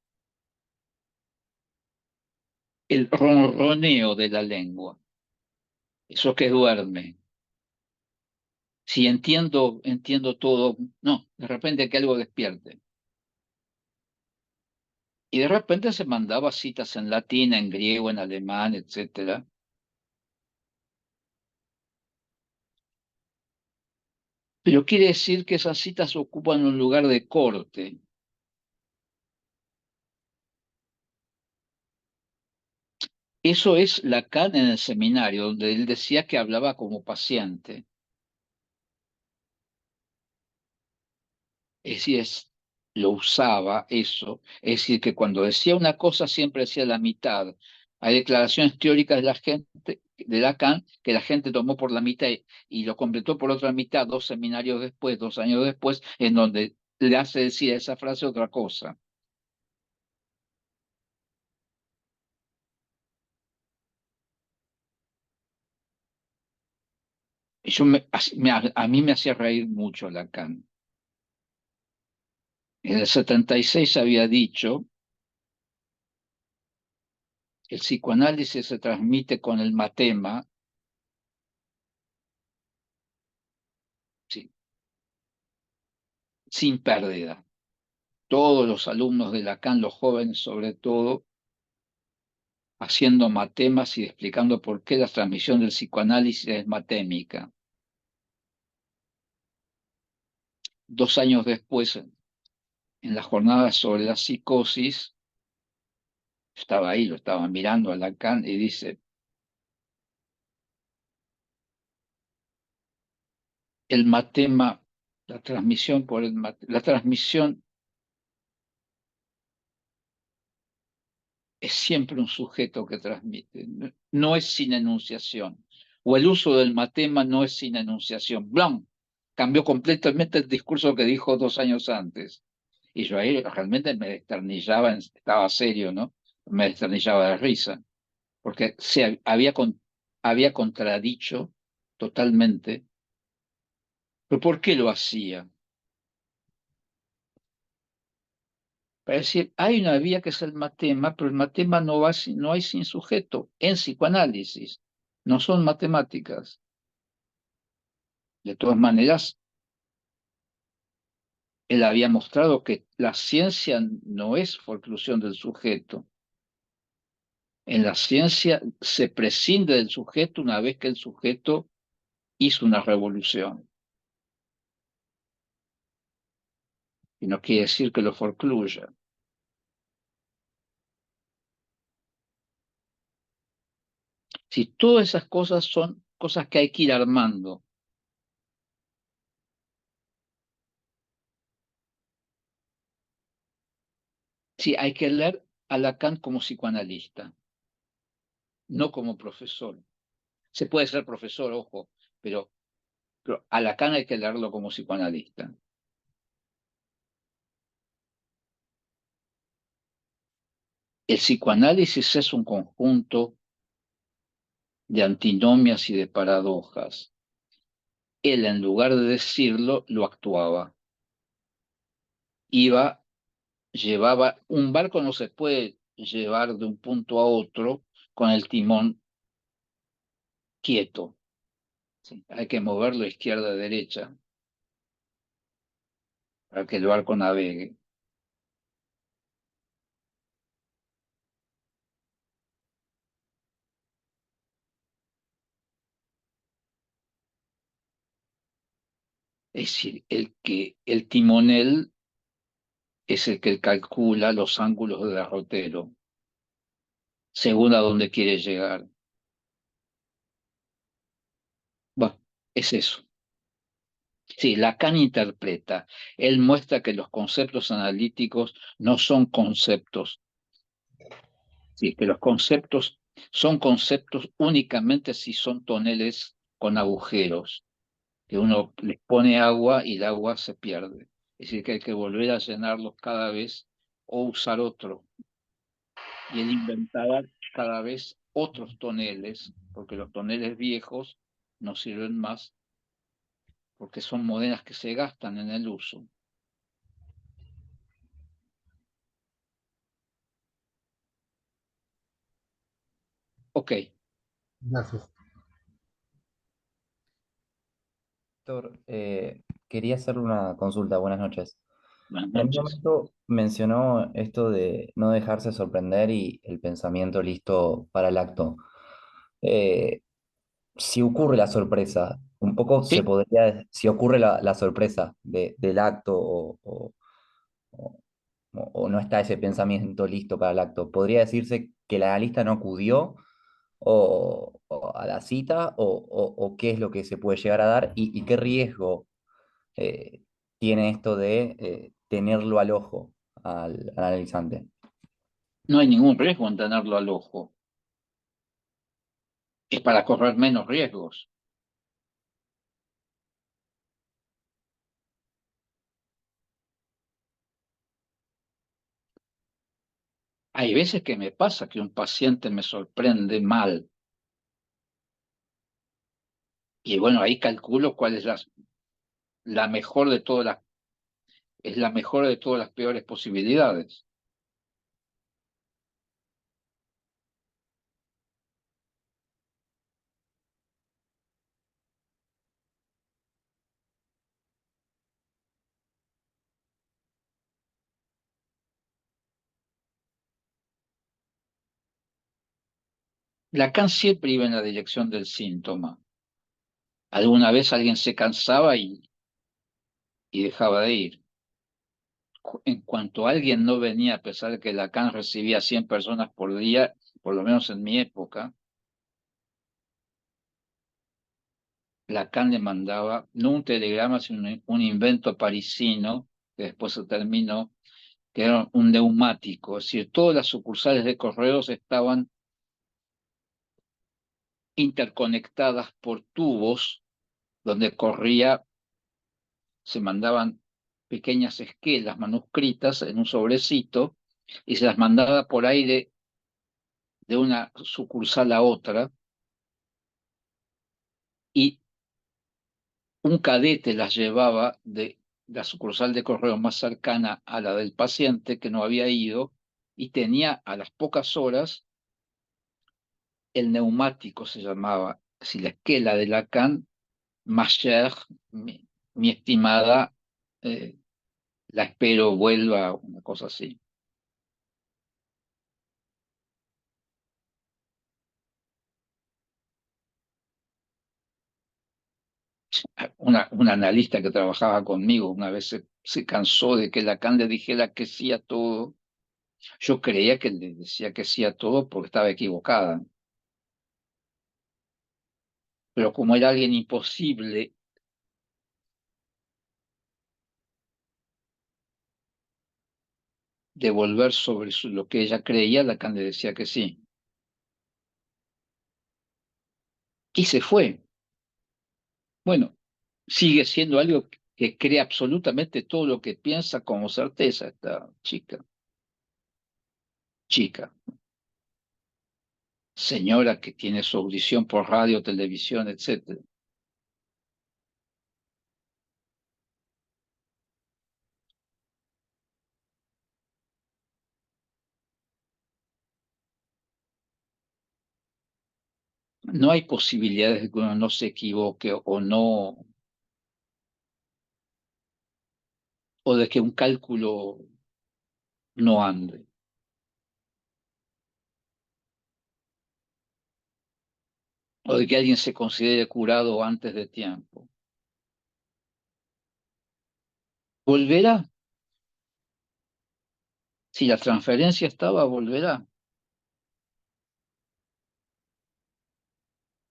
el ronroneo de la lengua, eso que duerme. Si entiendo todo, no, de repente que algo despierte. Y de repente se mandaba citas en latín, en griego, en alemán, etcétera. Pero quiere decir que esas citas ocupan un lugar de corte. Eso es Lacan en el seminario, donde él decía que hablaba como paciente. Es decir, lo usaba eso. Es decir, que cuando decía una cosa siempre decía la mitad. Hay declaraciones teóricas de la gente, de Lacan, que la gente tomó por la mitad y lo completó por otra mitad 2 seminarios después, 2 años después, en donde le hace decir a esa frase otra cosa. A mí me hacía reír mucho Lacan. En el 76 había dicho, el psicoanálisis se transmite con el matema, sí, sin pérdida. Todos los alumnos de Lacan, los jóvenes sobre todo, haciendo matemas y explicando por qué la transmisión del psicoanálisis es matémica. 2 años después, en la jornada sobre la psicosis, estaba ahí, lo estaba mirando a Lacan y dice, el matema, la transmisión por la transmisión es siempre un sujeto que transmite, no es sin enunciación, o el uso del matema no es sin enunciación. Blanc cambió completamente el discurso que dijo 2 años antes. Y yo ahí realmente me desternillaba, estaba serio, ¿no? Me desternillaba de risa, porque había contradicho totalmente. ¿Pero por qué lo hacía? Para decir, hay una vía que es el matema, pero el matema no hay sin sujeto en psicoanálisis, no son matemáticas. De todas maneras, él había mostrado que la ciencia no es forclusión del sujeto. En la ciencia se prescinde del sujeto una vez que el sujeto hizo una revolución. Y no quiere decir que lo forcluya. Si todas esas cosas son cosas que hay que ir armando. Sí, hay que leer a Lacan como psicoanalista, no como profesor. Se puede ser profesor, ojo, pero a Lacan hay que leerlo como psicoanalista. El psicoanálisis es un conjunto de antinomias y de paradojas. Él, en lugar de decirlo, lo actuaba. Llevaba, un barco no se puede llevar de un punto a otro con el timón quieto. ¿Sí? Hay que moverlo izquierda a derecha para que el barco navegue. Es decir, el timonel es el que calcula los ángulos del derrotero según a dónde quiere llegar. Bueno, es eso. Sí, Lacan interpreta. Él muestra que los conceptos analíticos no son conceptos. Sí, que los conceptos son conceptos únicamente si son toneles con agujeros, que uno les pone agua y el agua se pierde. Es decir, que hay que volver a llenarlos cada vez o usar otro. Y él inventaba cada vez otros toneles, porque los toneles viejos no sirven más, porque son monedas que se gastan en el uso. Ok. Gracias. Doctor, quería hacerle una consulta. Buenas noches. Buenas En un noches. momento mencionó esto de no dejarse sorprender y el pensamiento listo para el acto. Eh, si ocurre la sorpresa, un poco se Sí, podría, si ocurre la sorpresa del acto o- o no está ese pensamiento listo para el acto, ¿podría decirse que el analista no acudió o a la cita o qué es lo que se puede llegar a dar y qué riesgo eh, tiene esto de tenerlo al ojo al analizante? no hay ningún riesgo en tenerlo al ojo. Es para correr menos riesgos. Hay veces que me pasa que un paciente me sorprende mal. Y bueno, ahí calculo cuál es la mejor de todas las es la mejor de todas las peores posibilidades. Lacan siempre iba en la dirección del síntoma. Alguna vez alguien se cansaba y dejaba de ir. En cuanto alguien no venía, a pesar de que Lacan recibía 100 personas por día, por lo menos en mi época, Lacan le mandaba no un telegrama, sino un invento parisino, que después se terminó, que era un neumático. Es decir, todas las sucursales de correos estaban interconectadas por tubos donde se mandaban pequeñas esquelas manuscritas en un sobrecito y se las mandaba por aire de una sucursal a otra, y un cadete las llevaba de la sucursal de correo más cercana a la del paciente que no había ido, y tenía a las pocas horas el neumático, se llamaba, si la esquela de Lacan, ma chère, mi estimada, eh, la espero vuelva, una cosa así. Una analista que trabajaba conmigo una vez se cansó de que Lacan le dijera que sí a todo. Yo creía que le decía que sí a todo porque estaba equivocada, pero como era alguien imposible de volver sobre lo que ella creía, Lacan le decía que sí. Y se fue. Bueno, sigue siendo algo que cree absolutamente todo lo que piensa como certeza esta chica, señora que tiene su audición por radio, televisión, etcétera. No hay posibilidades de que uno no se equivoque o no, o de que un cálculo no ande, o de que alguien se considere curado antes de tiempo. Volverá. Si la transferencia estaba, volverá.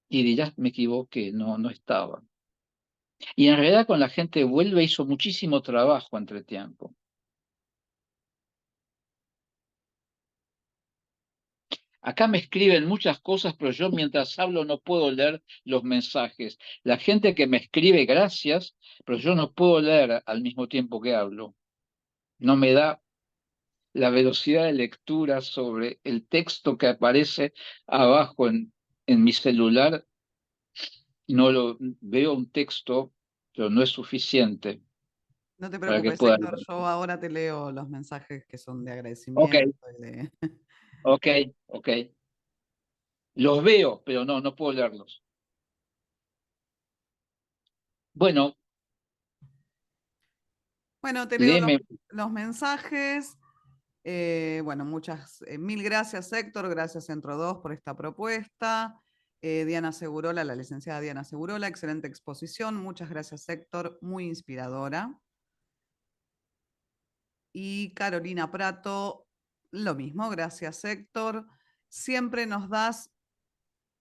Y dirás, me equivoqué, no, no estaba. Y en realidad con la gente vuelve hizo muchísimo trabajo entre tiempo. Acá me escriben muchas cosas, pero yo mientras hablo no puedo leer los mensajes. La gente que me escribe, gracias, pero yo no puedo leer al mismo tiempo que hablo. No me da la velocidad de lectura sobre el texto que aparece abajo en mi celular. No lo veo un texto, pero no es suficiente No te para que preocupes, pueda Héctor, leer. yo ahora te leo los mensajes que son de Ok, agradecimiento y de... ok, ok. Los veo, pero no puedo leerlos. Bueno, Bueno, te leo léeme. los mensajes. Bueno, mil gracias, Héctor, gracias Centro 2 por esta propuesta. Diana Segurola, la licenciada Diana Segurola, excelente exposición. Muchas gracias, Héctor, muy inspiradora. Y Carolina Prato, lo mismo, gracias, Héctor. Siempre nos das,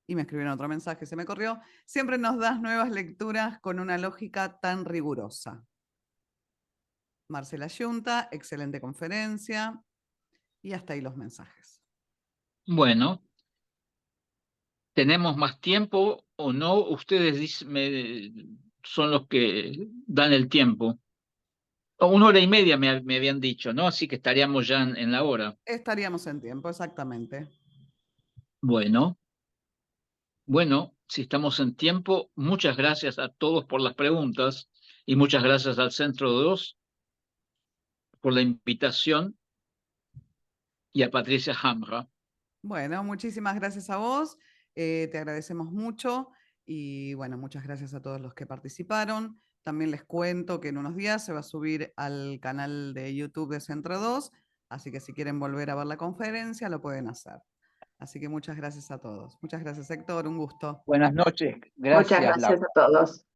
y me escribieron otro mensaje, se me corrió, siempre nos das nuevas lecturas con una lógica tan rigurosa. Marcela Yunta, excelente conferencia. Y hasta ahí los mensajes. Bueno, ¿tenemos más tiempo o no? Ustedes son los que dan el tiempo. O 1 hora y media me habían dicho, ¿no? Así que estaríamos ya en la hora. Estaríamos en tiempo, exactamente. Bueno, si estamos en tiempo, muchas gracias a todos por las preguntas y muchas gracias al Centro 2 por la invitación y a Patricia Hamra. Bueno, muchísimas gracias a vos, te agradecemos mucho y bueno, muchas gracias a todos los que participaron. También les cuento que en unos días se va a subir al canal de YouTube de Centro 2, así que si quieren volver a ver la conferencia lo pueden hacer. Así que muchas gracias a todos. Muchas gracias, Héctor, un gusto. Buenas noches, Muchas gracias, Laura. gracias a todos.